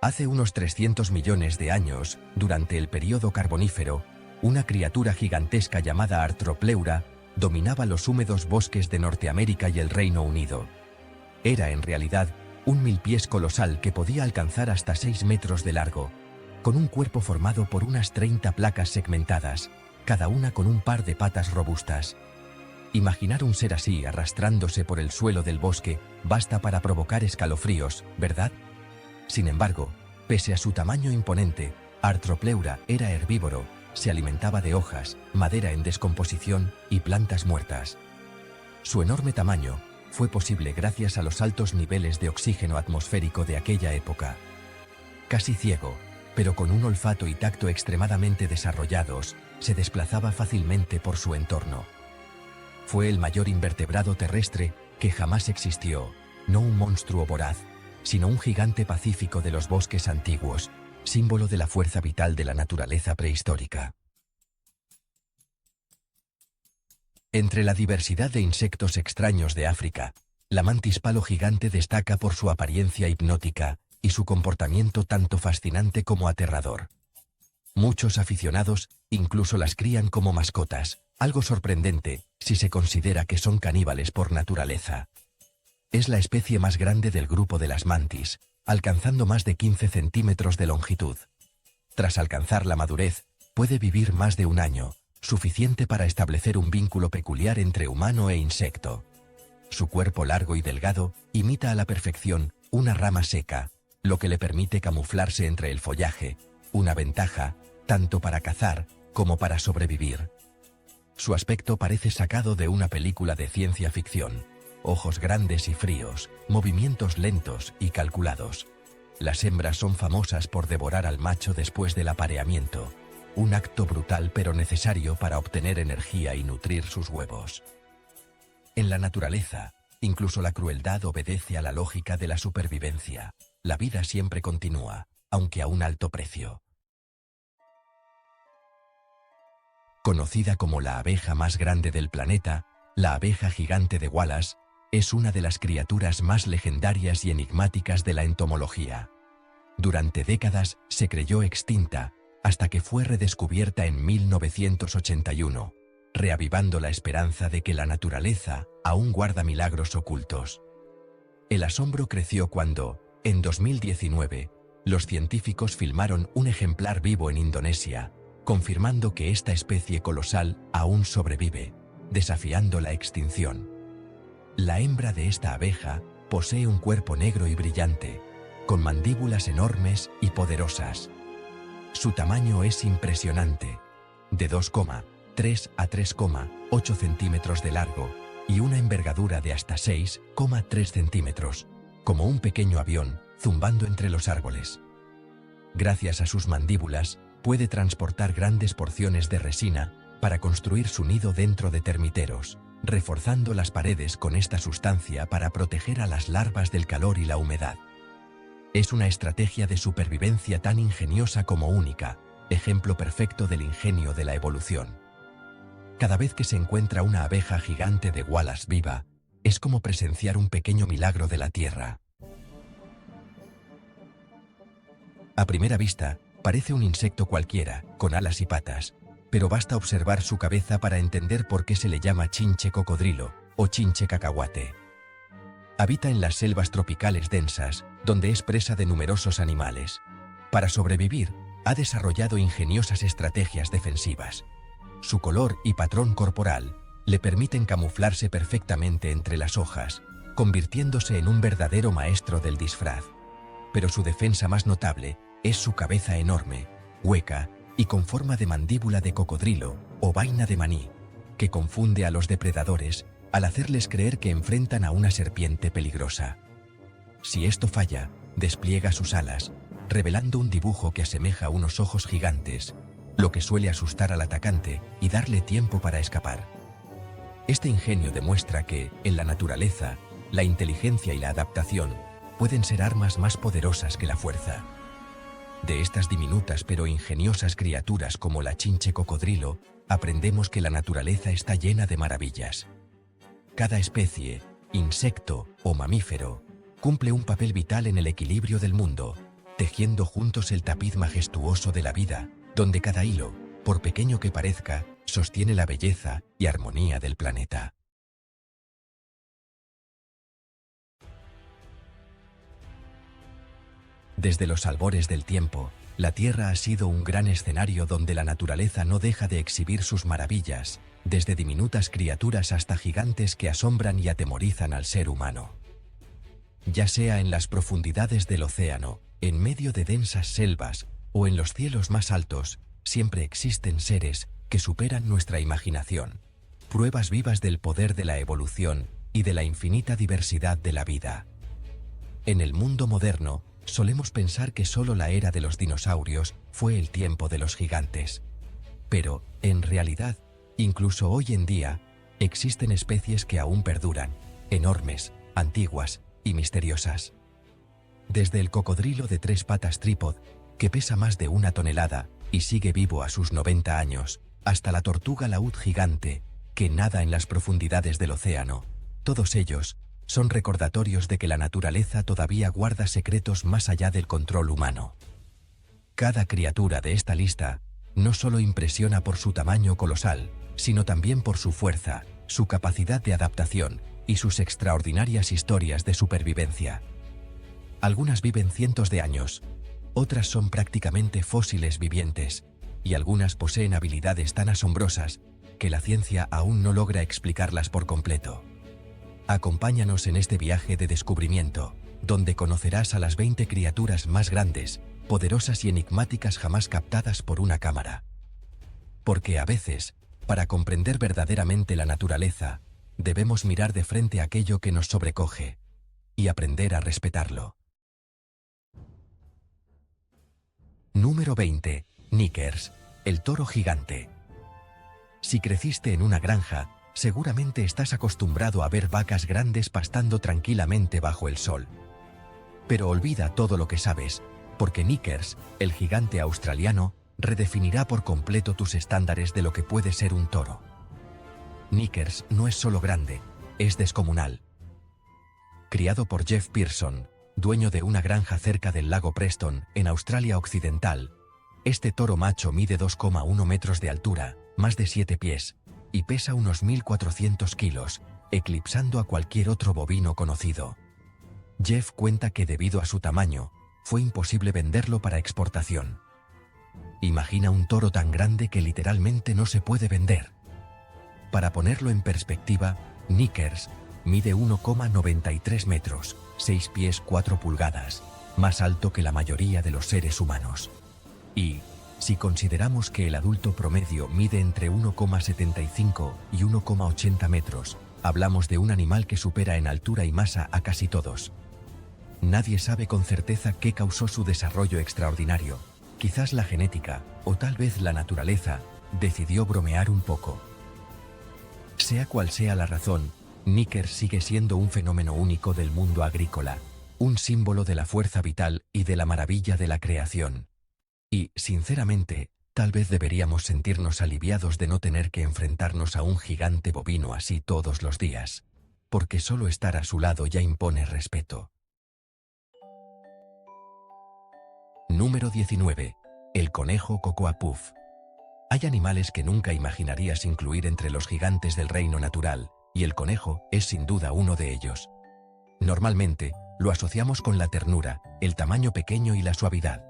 Hace unos 300 millones de años, durante el período carbonífero, una criatura gigantesca llamada Arthropleura dominaba los húmedos bosques de Norteamérica y el Reino Unido. Era en realidad un milpiés colosal que podía alcanzar hasta 6 metros de largo, con un cuerpo formado por unas 30 placas segmentadas, cada una con un par de patas robustas. Imaginar un ser así arrastrándose por el suelo del bosque basta para provocar escalofríos, ¿verdad? Sin embargo, pese a su tamaño imponente, Arthropleura era herbívoro, se alimentaba de hojas, madera en descomposición y plantas muertas. Su enorme tamaño fue posible gracias a los altos niveles de oxígeno atmosférico de aquella época. Casi ciego, pero con un olfato y tacto extremadamente desarrollados, se desplazaba fácilmente por su entorno. Fue el mayor invertebrado terrestre que jamás existió, no un monstruo voraz, sino un gigante pacífico de los bosques antiguos, símbolo de la fuerza vital de la naturaleza prehistórica. Entre la diversidad de insectos extraños de África, la mantis palo gigante destaca por su apariencia hipnótica y su comportamiento tanto fascinante como aterrador. Muchos aficionados incluso las crían como mascotas, algo sorprendente si se considera que son caníbales por naturaleza. Es la especie más grande del grupo de las mantis, alcanzando más de 15 centímetros de longitud. Tras alcanzar la madurez, puede vivir más de un año, suficiente para establecer un vínculo peculiar entre humano e insecto. Su cuerpo largo y delgado imita a la perfección una rama seca, lo que le permite camuflarse entre el follaje, una ventaja tanto para cazar como para sobrevivir. Su aspecto parece sacado de una película de ciencia ficción. Ojos grandes y fríos, movimientos lentos y calculados. Las hembras son famosas por devorar al macho después del apareamiento, un acto brutal pero necesario para obtener energía y nutrir sus huevos. En la naturaleza, incluso la crueldad obedece a la lógica de la supervivencia. La vida siempre continúa, aunque a un alto precio. Conocida como la abeja más grande del planeta, la abeja gigante de Wallace es una de las criaturas más legendarias y enigmáticas de la entomología. Durante décadas se creyó extinta, hasta que fue redescubierta en 1981, reavivando la esperanza de que la naturaleza aún guarda milagros ocultos. El asombro creció cuando, en 2019, los científicos filmaron un ejemplar vivo en Indonesia, confirmando que esta especie colosal aún sobrevive, desafiando la extinción. La hembra de esta abeja posee un cuerpo negro y brillante, con mandíbulas enormes y poderosas. Su tamaño es impresionante, de 2,3 a 3,8 centímetros de largo y una envergadura de hasta 6,3 centímetros, como un pequeño avión zumbando entre los árboles. Gracias a sus mandíbulas, puede transportar grandes porciones de resina para construir su nido dentro de termiteros, reforzando las paredes con esta sustancia para proteger a las larvas del calor y la humedad. Es una estrategia de supervivencia tan ingeniosa como única, ejemplo perfecto del ingenio de la evolución. Cada vez que se encuentra una abeja gigante de Wallace viva, es como presenciar un pequeño milagro de la Tierra. A primera vista, parece un insecto cualquiera, con alas y patas, pero basta observar su cabeza para entender por qué se le llama chinche cocodrilo o chinche cacahuate. Habita en las selvas tropicales densas, donde es presa de numerosos animales. Para sobrevivir, ha desarrollado ingeniosas estrategias defensivas. Su color y patrón corporal le permiten camuflarse perfectamente entre las hojas, convirtiéndose en un verdadero maestro del disfraz. Pero su defensa más notable es su cabeza enorme, hueca y con forma de mandíbula de cocodrilo o vaina de maní, que confunde a los depredadores al hacerles creer que enfrentan a una serpiente peligrosa. Si esto falla, despliega sus alas, revelando un dibujo que asemeja unos ojos gigantes, lo que suele asustar al atacante y darle tiempo para escapar. Este ingenio demuestra que, en la naturaleza, la inteligencia y la adaptación pueden ser armas más poderosas que la fuerza. De estas diminutas pero ingeniosas criaturas como la chinche cocodrilo, aprendemos que la naturaleza está llena de maravillas. Cada especie, insecto o mamífero, cumple un papel vital en el equilibrio del mundo, tejiendo juntos el tapiz majestuoso de la vida, donde cada hilo, por pequeño que parezca, sostiene la belleza y armonía del planeta. Desde los albores del tiempo, la Tierra ha sido un gran escenario donde la naturaleza no deja de exhibir sus maravillas, desde diminutas criaturas hasta gigantes que asombran y atemorizan al ser humano. Ya sea en las profundidades del océano, en medio de densas selvas o en los cielos más altos, siempre existen seres que superan nuestra imaginación, pruebas vivas del poder de la evolución y de la infinita diversidad de la vida. En el mundo moderno, solemos pensar que solo la era de los dinosaurios fue el tiempo de los gigantes. Pero, en realidad, incluso hoy en día, existen especies que aún perduran, enormes, antiguas y misteriosas. Desde el cocodrilo de 3 patas trípod, que pesa más de 1 tonelada y sigue vivo a sus 90 años, hasta la tortuga laúd gigante, que nada en las profundidades del océano, todos ellos son recordatorios de que la naturaleza todavía guarda secretos más allá del control humano. Cada criatura de esta lista no solo impresiona por su tamaño colosal, sino también por su fuerza, su capacidad de adaptación y sus extraordinarias historias de supervivencia. Algunas viven cientos de años, otras son prácticamente fósiles vivientes, y algunas poseen habilidades tan asombrosas que la ciencia aún no logra explicarlas por completo. Acompáñanos en este viaje de descubrimiento, donde conocerás a las 20 criaturas más grandes, poderosas y enigmáticas jamás captadas por una cámara. Porque a veces, para comprender verdaderamente la naturaleza, debemos mirar de frente aquello que nos sobrecoge y aprender a respetarlo. Número 20. Knickers, el toro gigante. Si creciste en una granja, seguramente estás acostumbrado a ver vacas grandes pastando tranquilamente bajo el sol. Pero olvida todo lo que sabes, porque Knickers, el gigante australiano, redefinirá por completo tus estándares de lo que puede ser un toro. Knickers no es solo grande, es descomunal. Criado por Jeff Pearson, dueño de una granja cerca del lago Preston, en Australia Occidental, este toro macho mide 2,1 metros de altura, más de 7 pies, y pesa unos 1.400 kilos, eclipsando a cualquier otro bovino conocido. Jeff cuenta que debido a su tamaño, fue imposible venderlo para exportación. Imagina un toro tan grande que literalmente no se puede vender. Para ponerlo en perspectiva, Knickers mide 1,93 metros, 6 pies 4 pulgadas, más alto que la mayoría de los seres humanos. Y, si consideramos que el adulto promedio mide entre 1,75 y 1,80 metros, hablamos de un animal que supera en altura y masa a casi todos. Nadie sabe con certeza qué causó su desarrollo extraordinario. Quizás la genética, o tal vez la naturaleza, decidió bromear un poco. Sea cual sea la razón, Knickers sigue siendo un fenómeno único del mundo agrícola, un símbolo de la fuerza vital y de la maravilla de la creación. Y, sinceramente, tal vez deberíamos sentirnos aliviados de no tener que enfrentarnos a un gigante bovino así todos los días, porque solo estar a su lado ya impone respeto. Número 19. El conejo Cocoa Puff. Hay animales que nunca imaginarías incluir entre los gigantes del reino natural, y el conejo es sin duda uno de ellos. Normalmente, lo asociamos con la ternura, el tamaño pequeño y la suavidad.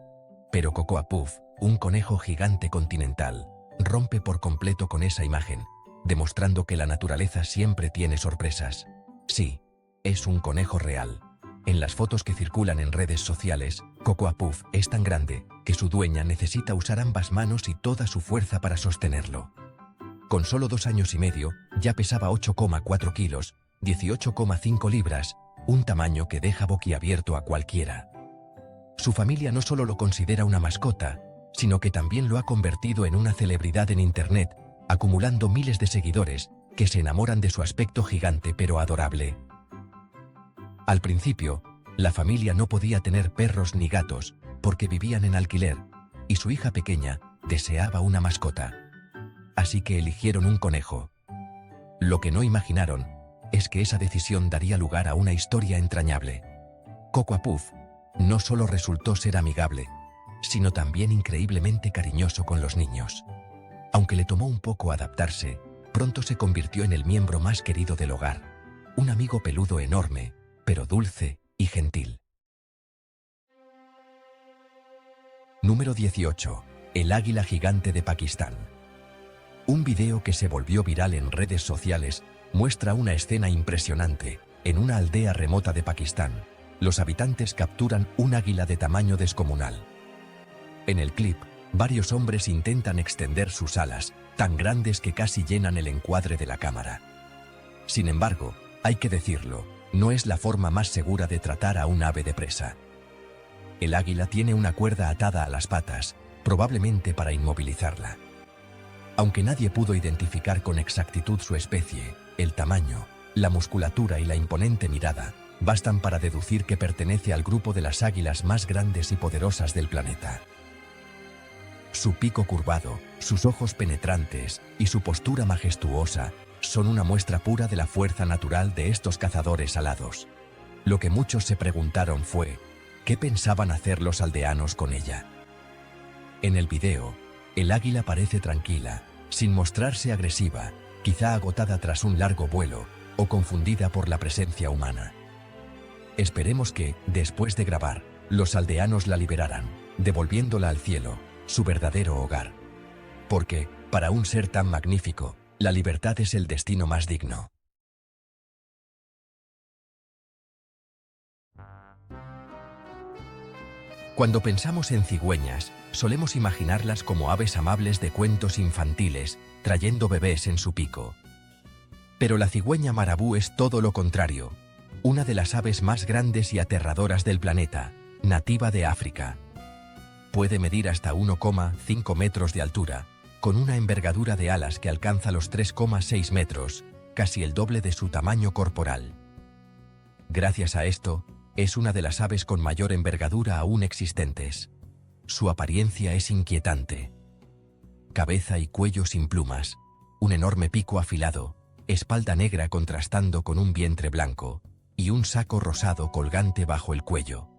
Pero Cocoa Puff, un conejo gigante continental, rompe por completo con esa imagen, demostrando que la naturaleza siempre tiene sorpresas. Sí, es un conejo real. En las fotos que circulan en redes sociales, Cocoa Puff es tan grande que su dueña necesita usar ambas manos y toda su fuerza para sostenerlo. Con solo 2 años y medio, ya pesaba 8,4 kilos, 18,5 libras, un tamaño que deja boquiabierto a cualquiera. Su familia no solo lo considera una mascota, sino que también lo ha convertido en una celebridad en Internet, acumulando miles de seguidores que se enamoran de su aspecto gigante pero adorable. Al principio, la familia no podía tener perros ni gatos porque vivían en alquiler, y su hija pequeña deseaba una mascota. Así que eligieron un conejo. Lo que no imaginaron es que esa decisión daría lugar a una historia entrañable. Cocoa Puff no solo resultó ser amigable, sino también increíblemente cariñoso con los niños. Aunque le tomó un poco adaptarse, pronto se convirtió en el miembro más querido del hogar, un amigo peludo enorme, pero dulce y gentil. Número 18. El águila gigante de Pakistán. Un video que se volvió viral en redes sociales muestra una escena impresionante. En una aldea remota de Pakistán, los habitantes capturan un águila de tamaño descomunal. En el clip, varios hombres intentan extender sus alas, tan grandes que casi llenan el encuadre de la cámara. Sin embargo, hay que decirlo, no es la forma más segura de tratar a un ave de presa. El águila tiene una cuerda atada a las patas, probablemente para inmovilizarla. Aunque nadie pudo identificar con exactitud su especie, el tamaño, la musculatura y la imponente mirada bastan para deducir que pertenece al grupo de las águilas más grandes y poderosas del planeta. Su pico curvado, sus ojos penetrantes y su postura majestuosa son una muestra pura de la fuerza natural de estos cazadores alados. Lo que muchos se preguntaron fue, ¿qué pensaban hacer los aldeanos con ella? En el video, el águila parece tranquila, sin mostrarse agresiva, quizá agotada tras un largo vuelo o confundida por la presencia humana. Esperemos que, después de grabar, los aldeanos la liberaran, devolviéndola al cielo, su verdadero hogar. Porque, para un ser tan magnífico, la libertad es el destino más digno. Cuando pensamos en cigüeñas, solemos imaginarlas como aves amables de cuentos infantiles, trayendo bebés en su pico. Pero la cigüeña marabú es todo lo contrario, una de las aves más grandes y aterradoras del planeta, nativa de África. Puede medir hasta 1,5 metros de altura, con una envergadura de alas que alcanza los 3,6 metros, casi el doble de su tamaño corporal. Gracias a esto, es una de las aves con mayor envergadura aún existentes. Su apariencia es inquietante. Cabeza y cuello sin plumas, un enorme pico afilado, espalda negra contrastando con un vientre blanco, y un saco rosado colgante bajo el cuello.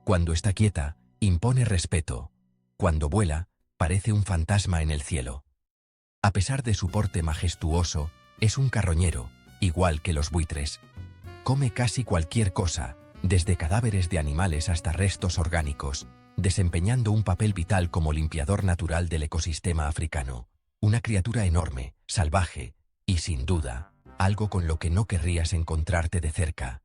Cuando está quieta, impone respeto. Cuando vuela, parece un fantasma en el cielo. A pesar de su porte majestuoso, es un carroñero, igual que los buitres. Come casi cualquier cosa, desde cadáveres de animales hasta restos orgánicos, desempeñando un papel vital como limpiador natural del ecosistema africano. Una criatura enorme, salvaje y, sin duda, algo con lo que no querrías encontrarte de cerca.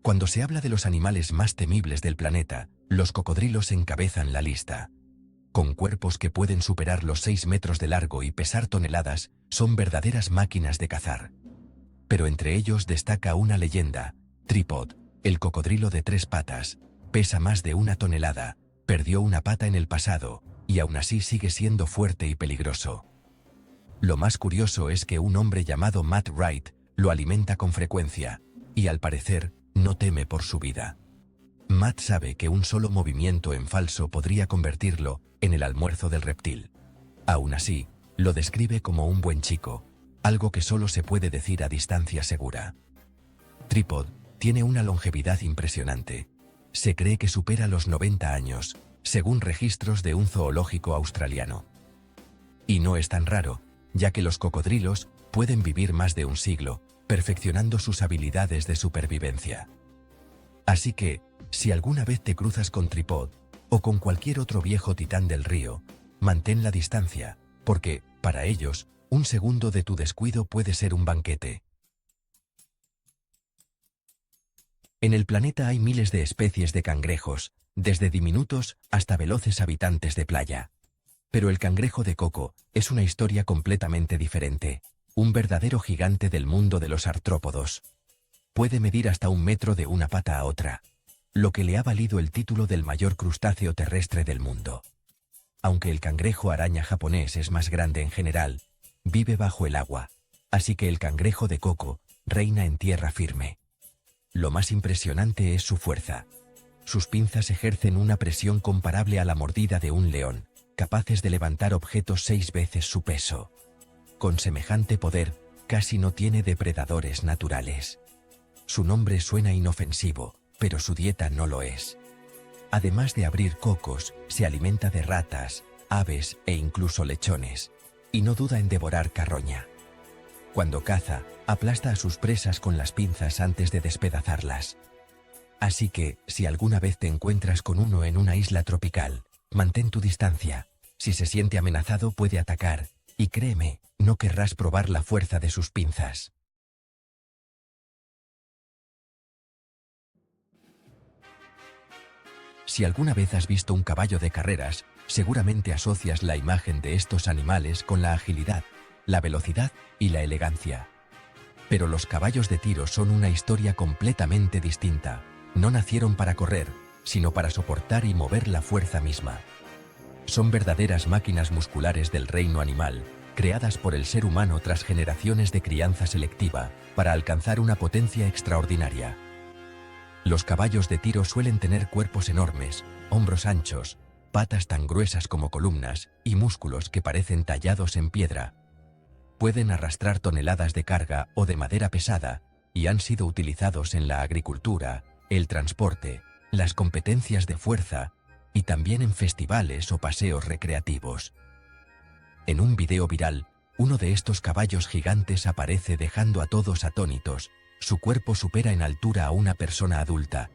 Cuando se habla de los animales más temibles del planeta, los cocodrilos encabezan la lista. Con cuerpos que pueden superar los 6 metros de largo y pesar toneladas, son verdaderas máquinas de cazar. Pero entre ellos destaca una leyenda: Tripod, el cocodrilo de 3 patas. Pesa más de 1 tonelada, perdió una pata en el pasado, y aún así sigue siendo fuerte y peligroso. Lo más curioso es que un hombre llamado Matt Wright lo alimenta con frecuencia, y al parecer, no teme por su vida. Matt sabe que un solo movimiento en falso podría convertirlo en el almuerzo del reptil. Aún así, lo describe como un buen chico, algo que solo se puede decir a distancia segura. Tripod tiene una longevidad impresionante. Se cree que supera los 90 años, según registros de un zoológico australiano. Y no es tan raro, ya que los cocodrilos pueden vivir más de un siglo, perfeccionando sus habilidades de supervivencia. Así que, si alguna vez te cruzas con Tripod, o con cualquier otro viejo titán del río, mantén la distancia, porque, para ellos, un segundo de tu descuido puede ser un banquete. En el planeta hay miles de especies de cangrejos, desde diminutos hasta veloces habitantes de playa. Pero el cangrejo de coco es una historia completamente diferente, un verdadero gigante del mundo de los artrópodos. Puede medir hasta 1 metro de una pata a otra, lo que le ha valido el título del mayor crustáceo terrestre del mundo. Aunque el cangrejo araña japonés es más grande en general, vive bajo el agua, así que el cangrejo de coco reina en tierra firme. Lo más impresionante es su fuerza. Sus pinzas ejercen una presión comparable a la mordida de un león, capaces de levantar objetos 6 veces su peso. Con semejante poder, casi no tiene depredadores naturales. Su nombre suena inofensivo, pero su dieta no lo es. Además de abrir cocos, se alimenta de ratas, aves e incluso lechones, y no duda en devorar carroña. Cuando caza, aplasta a sus presas con las pinzas antes de despedazarlas. Así que, si alguna vez te encuentras con uno en una isla tropical, mantén tu distancia. Si se siente amenazado puede atacar, y créeme, no querrás probar la fuerza de sus pinzas. Si alguna vez has visto un caballo de carreras, seguramente asocias la imagen de estos animales con la agilidad, la velocidad y la elegancia. Pero los caballos de tiro son una historia completamente distinta. No nacieron para correr, sino para soportar y mover la fuerza misma. Son verdaderas máquinas musculares del reino animal, creadas por el ser humano tras generaciones de crianza selectiva, para alcanzar una potencia extraordinaria. Los caballos de tiro suelen tener cuerpos enormes, hombros anchos, patas tan gruesas como columnas y músculos que parecen tallados en piedra. Pueden arrastrar toneladas de carga o de madera pesada y han sido utilizados en la agricultura, el transporte, las competencias de fuerza y también en festivales o paseos recreativos. En un video viral, uno de estos caballos gigantes aparece dejando a todos atónitos. Su cuerpo supera en altura a una persona adulta,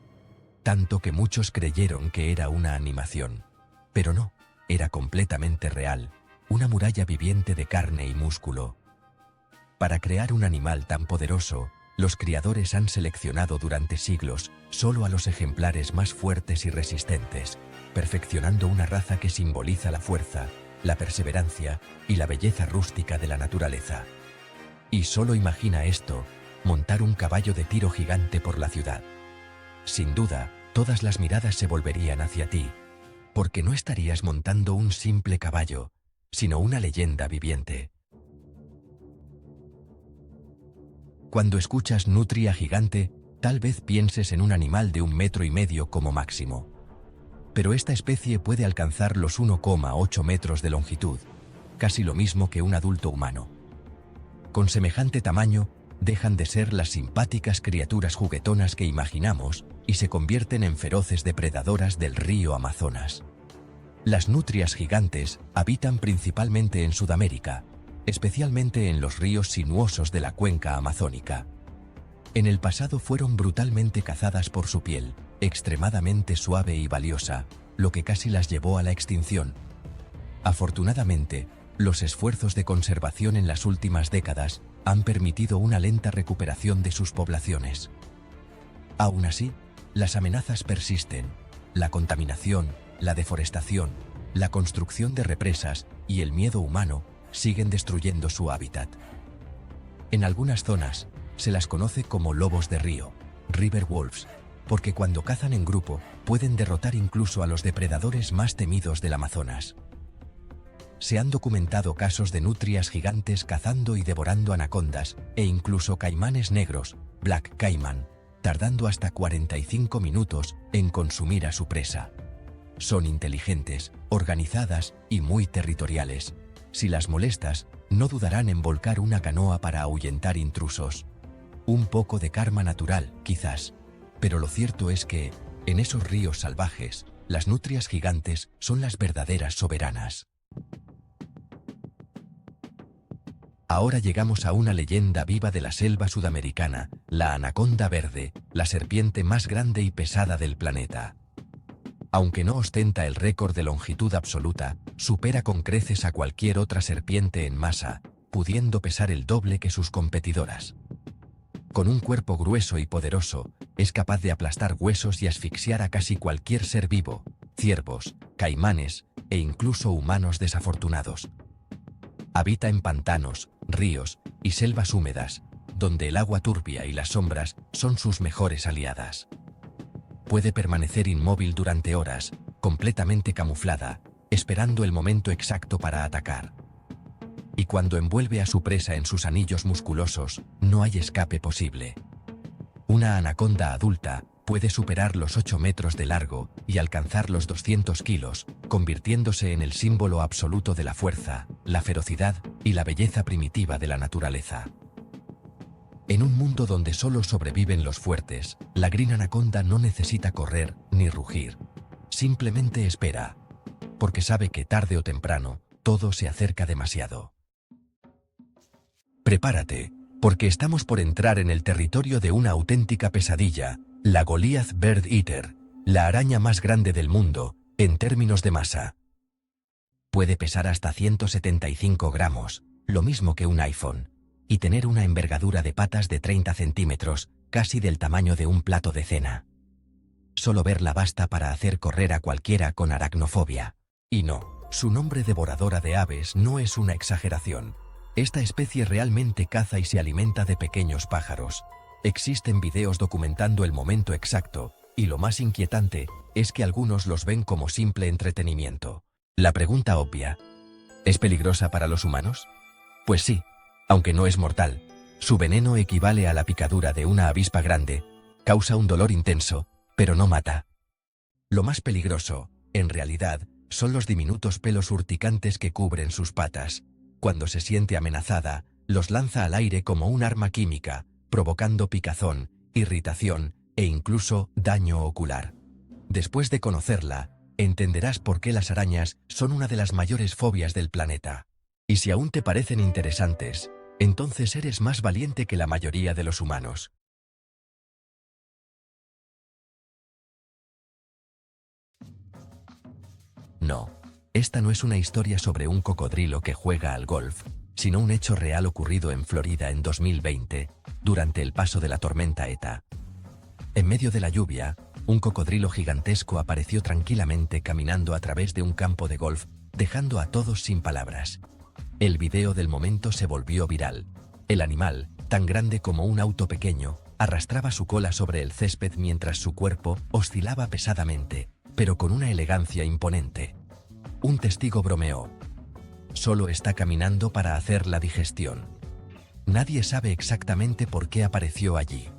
tanto que muchos creyeron que era una animación. Pero no, era completamente real, una muralla viviente de carne y músculo. Para crear un animal tan poderoso, los criadores han seleccionado durante siglos solo a los ejemplares más fuertes y resistentes, perfeccionando una raza que simboliza la fuerza, la perseverancia y la belleza rústica de la naturaleza. Y solo imagina esto: montar un caballo de tiro gigante por la ciudad. Sin duda, todas las miradas se volverían hacia ti, porque no estarías montando un simple caballo, sino una leyenda viviente. Cuando escuchas nutria gigante, tal vez pienses en un animal de 1,5 metros como máximo. Pero esta especie puede alcanzar los 1,8 metros de longitud, casi lo mismo que un adulto humano. Con semejante tamaño, dejan de ser las simpáticas criaturas juguetonas que imaginamos y se convierten en feroces depredadoras del río Amazonas. Las nutrias gigantes habitan principalmente en Sudamérica, especialmente en los ríos sinuosos de la cuenca amazónica. En el pasado fueron brutalmente cazadas por su piel, extremadamente suave y valiosa, lo que casi las llevó a la extinción. Afortunadamente, los esfuerzos de conservación en las últimas décadas han permitido una lenta recuperación de sus poblaciones. Aún así, las amenazas persisten. La contaminación, la deforestación, la construcción de represas y el miedo humano siguen destruyendo su hábitat. En algunas zonas, se las conoce como lobos de río, river wolves, porque cuando cazan en grupo, pueden derrotar incluso a los depredadores más temidos del Amazonas. Se han documentado casos de nutrias gigantes cazando y devorando anacondas e incluso caimanes negros, black caiman, tardando hasta 45 minutos en consumir a su presa. Son inteligentes, organizadas y muy territoriales. Si las molestas, no dudarán en volcar una canoa para ahuyentar intrusos. Un poco de karma natural, quizás. Pero lo cierto es que, en esos ríos salvajes, las nutrias gigantes son las verdaderas soberanas. Ahora llegamos a una leyenda viva de la selva sudamericana, la anaconda verde, la serpiente más grande y pesada del planeta. Aunque no ostenta el récord de longitud absoluta, supera con creces a cualquier otra serpiente en masa, pudiendo pesar el doble que sus competidoras. Con un cuerpo grueso y poderoso, es capaz de aplastar huesos y asfixiar a casi cualquier ser vivo, ciervos, caimanes e incluso humanos desafortunados. Habita en pantanos, ríos y selvas húmedas, donde el agua turbia y las sombras son sus mejores aliadas. Puede permanecer inmóvil durante horas, completamente camuflada, esperando el momento exacto para atacar. Y cuando envuelve a su presa en sus anillos musculosos, no hay escape posible. Una anaconda adulta puede superar los 8 metros de largo y alcanzar los 200 kilos, convirtiéndose en el símbolo absoluto de la fuerza, la ferocidad y la belleza primitiva de la naturaleza. En un mundo donde solo sobreviven los fuertes, la Green Anaconda no necesita correr ni rugir. Simplemente espera, porque sabe que tarde o temprano, todo se acerca demasiado. Prepárate, porque estamos por entrar en el territorio de una auténtica pesadilla, la Goliath Bird Eater, la araña más grande del mundo, en términos de masa. Puede pesar hasta 175 gramos, lo mismo que un iPhone, y tener una envergadura de patas de 30 centímetros, casi del tamaño de un plato de cena. Solo verla basta para hacer correr a cualquiera con aracnofobia. Y no, su nombre devoradora de aves no es una exageración. Esta especie realmente caza y se alimenta de pequeños pájaros. Existen videos documentando el momento exacto, y lo más inquietante es que algunos los ven como simple entretenimiento. La pregunta obvia: ¿es peligrosa para los humanos? Pues sí, aunque no es mortal. Su veneno equivale a la picadura de una avispa grande, causa un dolor intenso, pero no mata. Lo más peligroso, en realidad, son los diminutos pelos urticantes que cubren sus patas. Cuando se siente amenazada, los lanza al aire como un arma química, provocando picazón, irritación e incluso daño ocular. Después de conocerla, entenderás por qué las arañas son una de las mayores fobias del planeta. Y si aún te parecen interesantes, entonces eres más valiente que la mayoría de los humanos. No, esta no es una historia sobre un cocodrilo que juega al golf, sino un hecho real ocurrido en Florida en 2020, durante el paso de la tormenta ETA. En medio de la lluvia, un cocodrilo gigantesco apareció tranquilamente caminando a través de un campo de golf, dejando a todos sin palabras. El video del momento se volvió viral. El animal, tan grande como un auto pequeño, arrastraba su cola sobre el césped mientras su cuerpo oscilaba pesadamente, pero con una elegancia imponente. Un testigo bromeó: solo está caminando para hacer la digestión. Nadie sabe exactamente por qué apareció allí.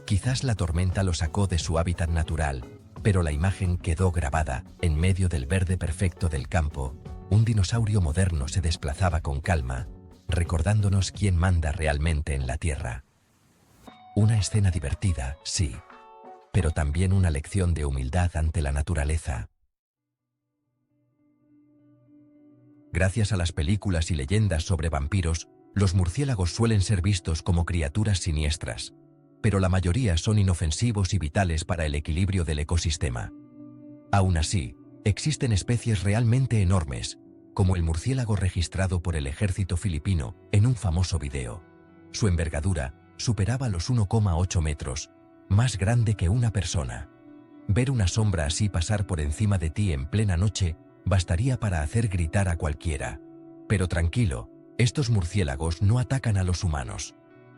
Quizás la tormenta lo sacó de su hábitat natural, pero la imagen quedó grabada. En medio del verde perfecto del campo, un dinosaurio moderno se desplazaba con calma, recordándonos quién manda realmente en la Tierra. Una escena divertida, sí, pero también una lección de humildad ante la naturaleza. Gracias a las películas y leyendas sobre vampiros, los murciélagos suelen ser vistos como criaturas siniestras. pero la mayoría son inofensivos y vitales para el equilibrio del ecosistema. Aún así, existen especies realmente enormes, como el murciélago registrado por el ejército filipino en un famoso video. Su envergadura superaba los 1,8 metros, más grande que una persona. Ver una sombra así pasar por encima de ti en plena noche bastaría para hacer gritar a cualquiera. Pero tranquilo, estos murciélagos no atacan a los humanos.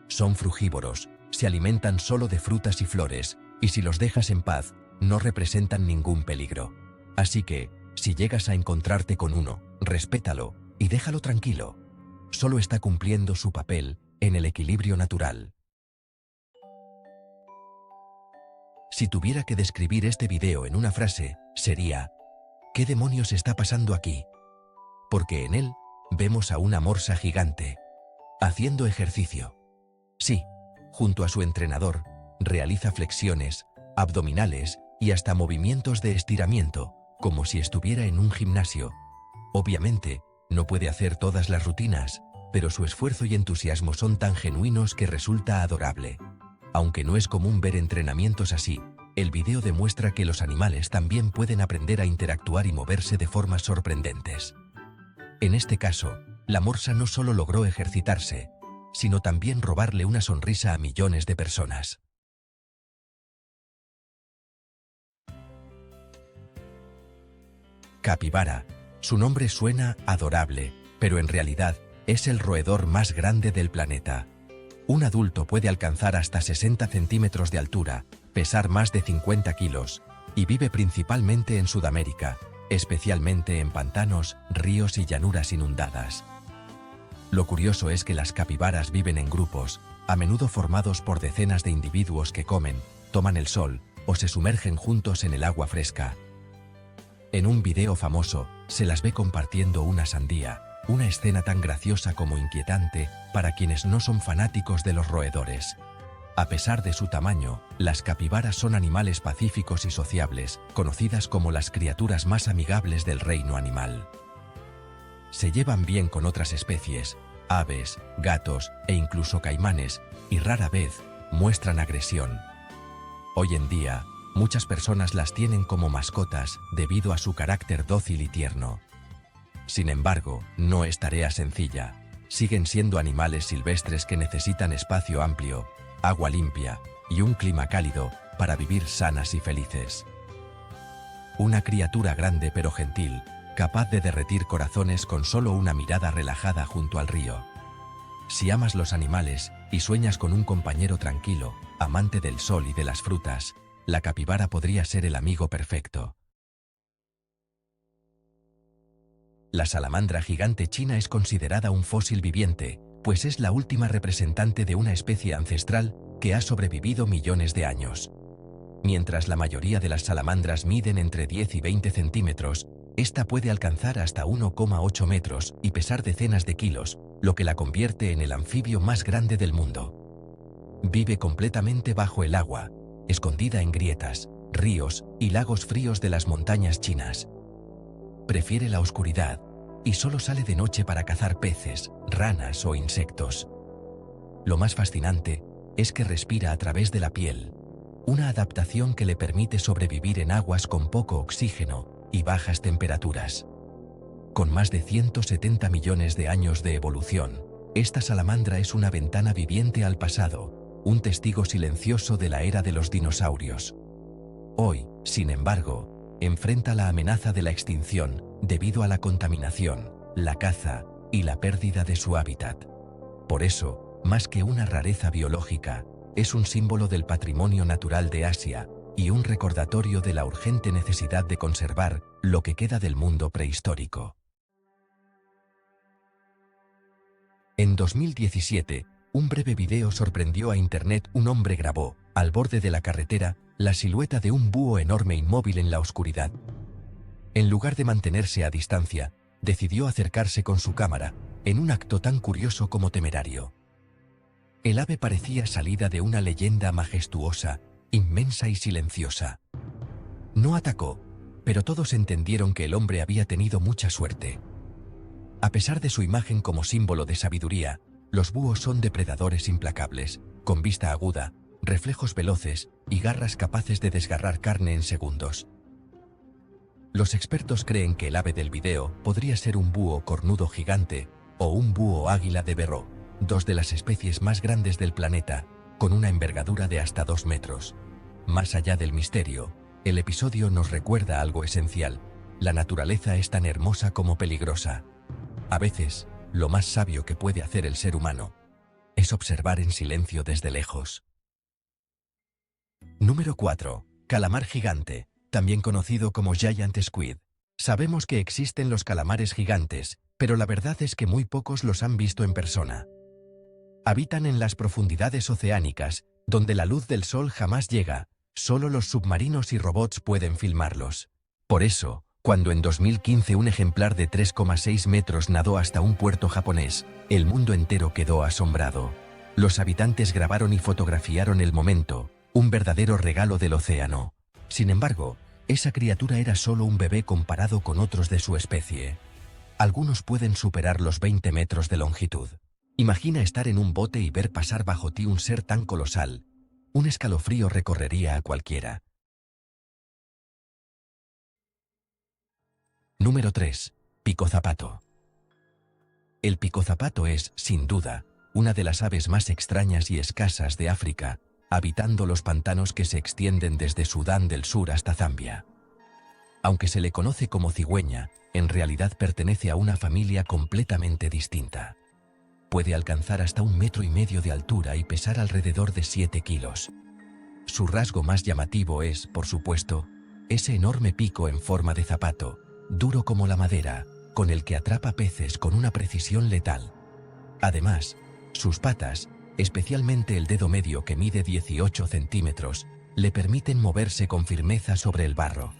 Son frugívoros, se alimentan solo de frutas y flores, y si los dejas en paz, no representan ningún peligro. Así que, si llegas a encontrarte con uno, respétalo y déjalo tranquilo. Solo está cumpliendo su papel en el equilibrio natural. Si tuviera que describir este video en una frase, sería: ¿qué demonios está pasando aquí? Porque en él vemos a una morsa gigante haciendo ejercicio. Sí, junto a su entrenador, realiza flexiones, abdominales y hasta movimientos de estiramiento, como si estuviera en un gimnasio. Obviamente, no puede hacer todas las rutinas, pero su esfuerzo y entusiasmo son tan genuinos que resulta adorable. Aunque no es común ver entrenamientos así, el video demuestra que los animales también pueden aprender a interactuar y moverse de formas sorprendentes. En este caso, la morsa no solo logró ejercitarse, sino también robarle una sonrisa a millones de personas. Capibara. Su nombre suena adorable, pero en realidad es el roedor más grande del planeta. Un adulto puede alcanzar hasta 60 centímetros de altura, pesar más de 50 kilos, y vive principalmente en Sudamérica, especialmente en pantanos, ríos y llanuras inundadas. Lo curioso es que las capibaras viven en grupos, a menudo formados por decenas de individuos que comen, toman el sol o se sumergen juntos en el agua fresca. En un video famoso, se las ve compartiendo una sandía, una escena tan graciosa como inquietante para quienes no son fanáticos de los roedores. A pesar de su tamaño, las capibaras son animales pacíficos y sociables, conocidas como las criaturas más amigables del reino animal. Se llevan bien con otras especies, aves, gatos e incluso caimanes, y rara vez muestran agresión. Hoy en día, muchas personas las tienen como mascotas debido a su carácter dócil y tierno. Sin embargo, no es tarea sencilla. Siguen siendo animales silvestres que necesitan espacio amplio, agua limpia y un clima cálido para vivir sanas y felices. Una criatura grande pero gentil, capaz de derretir corazones con solo una mirada relajada junto al río. Si amas los animales y sueñas con un compañero tranquilo, amante del sol y de las frutas, la capibara podría ser el amigo perfecto. La salamandra gigante china es considerada un fósil viviente, pues es la última representante de una especie ancestral que ha sobrevivido millones de años. Mientras la mayoría de las salamandras miden entre 10 y 20 centímetros, esta puede alcanzar hasta 1,8 metros y pesar decenas de kilos, lo que la convierte en el anfibio más grande del mundo. Vive completamente bajo el agua, escondida en grietas, ríos y lagos fríos de las montañas chinas. Prefiere la oscuridad y solo sale de noche para cazar peces, ranas o insectos. Lo más fascinante es que respira a través de la piel, una adaptación que le permite sobrevivir en aguas con poco oxígeno y bajas temperaturas. Con más de 170 millones de años de evolución, esta salamandra es una ventana viviente al pasado, un testigo silencioso de la era de los dinosaurios. Hoy, sin embargo, enfrenta la amenaza de la extinción debido a la contaminación, la caza y la pérdida de su hábitat. Por eso, más que una rareza biológica, es un símbolo del patrimonio natural de Asia y un recordatorio de la urgente necesidad de conservar lo que queda del mundo prehistórico. En 2017, un breve video sorprendió a Internet. Un hombre grabó, al borde de la carretera, la silueta de un búho enorme inmóvil en la oscuridad. En lugar de mantenerse a distancia, decidió acercarse con su cámara, en un acto tan curioso como temerario. El ave parecía salida de una leyenda majestuosa, inmensa y silenciosa. No atacó, pero todos entendieron que el hombre había tenido mucha suerte. A pesar de su imagen como símbolo de sabiduría, los búhos son depredadores implacables, con vista aguda, reflejos veloces y garras capaces de desgarrar carne en segundos. Los expertos creen que el ave del video podría ser un búho cornudo gigante o un búho águila de Berró, dos de las especies más grandes del planeta, con una envergadura de hasta 2 metros. Más allá del misterio, el episodio nos recuerda algo esencial: la naturaleza es tan hermosa como peligrosa. A veces, lo más sabio que puede hacer el ser humano es observar en silencio desde lejos. Número 4. Calamar gigante, también conocido como Giant Squid. Sabemos que existen los calamares gigantes, pero la verdad es que muy pocos los han visto en persona. Habitan en las profundidades oceánicas, donde la luz del sol jamás llega, solo los submarinos y robots pueden filmarlos. Por eso, cuando en 2015 un ejemplar de 3,6 metros nadó hasta un puerto japonés, el mundo entero quedó asombrado. Los habitantes grabaron y fotografiaron el momento, un verdadero regalo del océano. Sin embargo, esa criatura era solo un bebé comparado con otros de su especie. Algunos pueden superar los 20 metros de longitud. Imagina estar en un bote y ver pasar bajo ti un ser tan colosal. Un escalofrío recorrería a cualquiera. Número 3. Picozapato. El picozapato es, sin duda, una de las aves más extrañas y escasas de África, habitando los pantanos que se extienden desde Sudán del Sur hasta Zambia. Aunque se le conoce como cigüeña, en realidad pertenece a una familia completamente distinta. Puede alcanzar hasta 1,5 metros de altura y pesar alrededor de 7 kilos. Su rasgo más llamativo es, por supuesto, ese enorme pico en forma de zapato, duro como la madera, con el que atrapa peces con una precisión letal. Además, sus patas, especialmente el dedo medio que mide 18 centímetros, le permiten moverse con firmeza sobre el barro.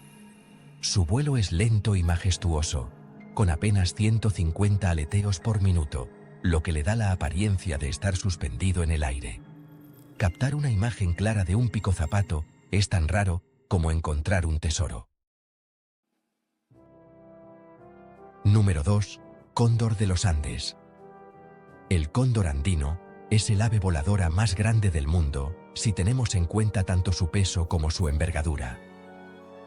Su vuelo es lento y majestuoso, con apenas 150 aleteos por minuto, lo que le da la apariencia de estar suspendido en el aire. Captar una imagen clara de un picozapato es tan raro como encontrar un tesoro. Número 2. Cóndor de los Andes. El cóndor andino es el ave voladora más grande del mundo, si tenemos en cuenta tanto su peso como su envergadura.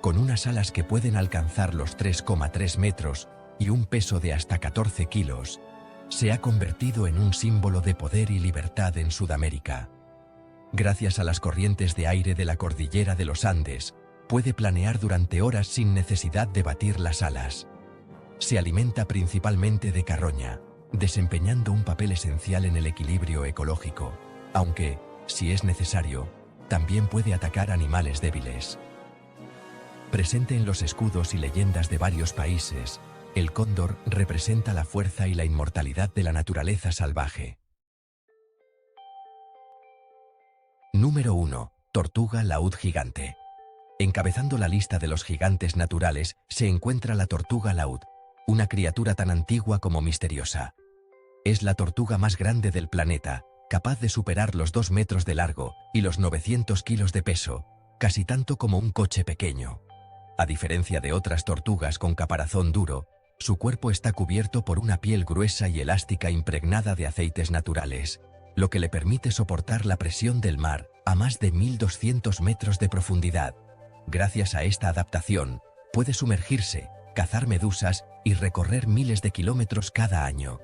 Con unas alas que pueden alcanzar los 3,3 metros y un peso de hasta 14 kilos, se ha convertido en un símbolo de poder y libertad en Sudamérica. Gracias a las corrientes de aire de la cordillera de los Andes, puede planear durante horas sin necesidad de batir las alas. Se alimenta principalmente de carroña, desempeñando un papel esencial en el equilibrio ecológico, aunque, si es necesario, también puede atacar animales débiles. Presente en los escudos y leyendas de varios países, el cóndor representa la fuerza y la inmortalidad de la naturaleza salvaje. Número 1. Tortuga laúd gigante. Encabezando la lista de los gigantes naturales se encuentra la tortuga laúd, una criatura tan antigua como misteriosa. Es la tortuga más grande del planeta, capaz de superar los 2 metros de largo y los 900 kilos de peso, casi tanto como un coche pequeño. A diferencia de otras tortugas con caparazón duro, su cuerpo está cubierto por una piel gruesa y elástica impregnada de aceites naturales, lo que le permite soportar la presión del mar a más de 1.200 metros de profundidad. Gracias a esta adaptación, puede sumergirse, cazar medusas y recorrer miles de kilómetros cada año.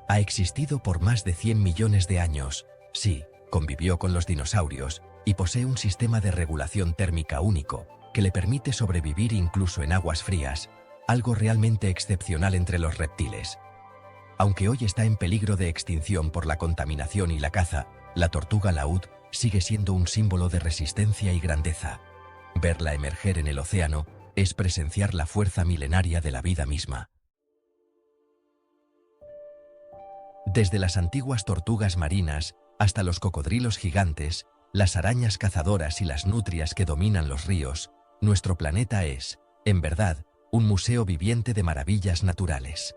Ha existido por más de 100 millones de años, sí, convivió con los dinosaurios y posee un sistema de regulación térmica único que le permite sobrevivir incluso en aguas frías, algo realmente excepcional entre los reptiles. Aunque hoy está en peligro de extinción por la contaminación y la caza, la tortuga laúd sigue siendo un símbolo de resistencia y grandeza. Verla emerger en el océano es presenciar la fuerza milenaria de la vida misma. Desde las antiguas tortugas marinas hasta los cocodrilos gigantes, las arañas cazadoras y las nutrias que dominan los ríos, nuestro planeta es, en verdad, un museo viviente de maravillas naturales.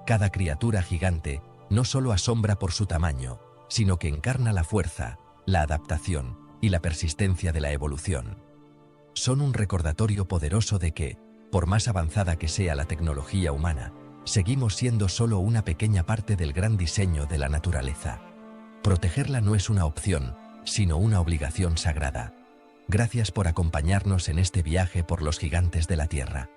Cada criatura gigante no solo asombra por su tamaño, sino que encarna la fuerza, la adaptación y la persistencia de la evolución. Son un recordatorio poderoso de que, por más avanzada que sea la tecnología humana, seguimos siendo solo una pequeña parte del gran diseño de la naturaleza. Protegerla no es una opción, sino una obligación sagrada. Gracias por acompañarnos en este viaje por los gigantes de la Tierra.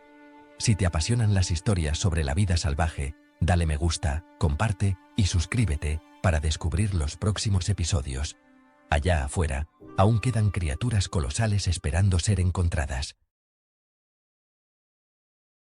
Si te apasionan las historias sobre la vida salvaje, dale me gusta, comparte y suscríbete para descubrir los próximos episodios. Allá afuera, aún quedan criaturas colosales esperando ser encontradas.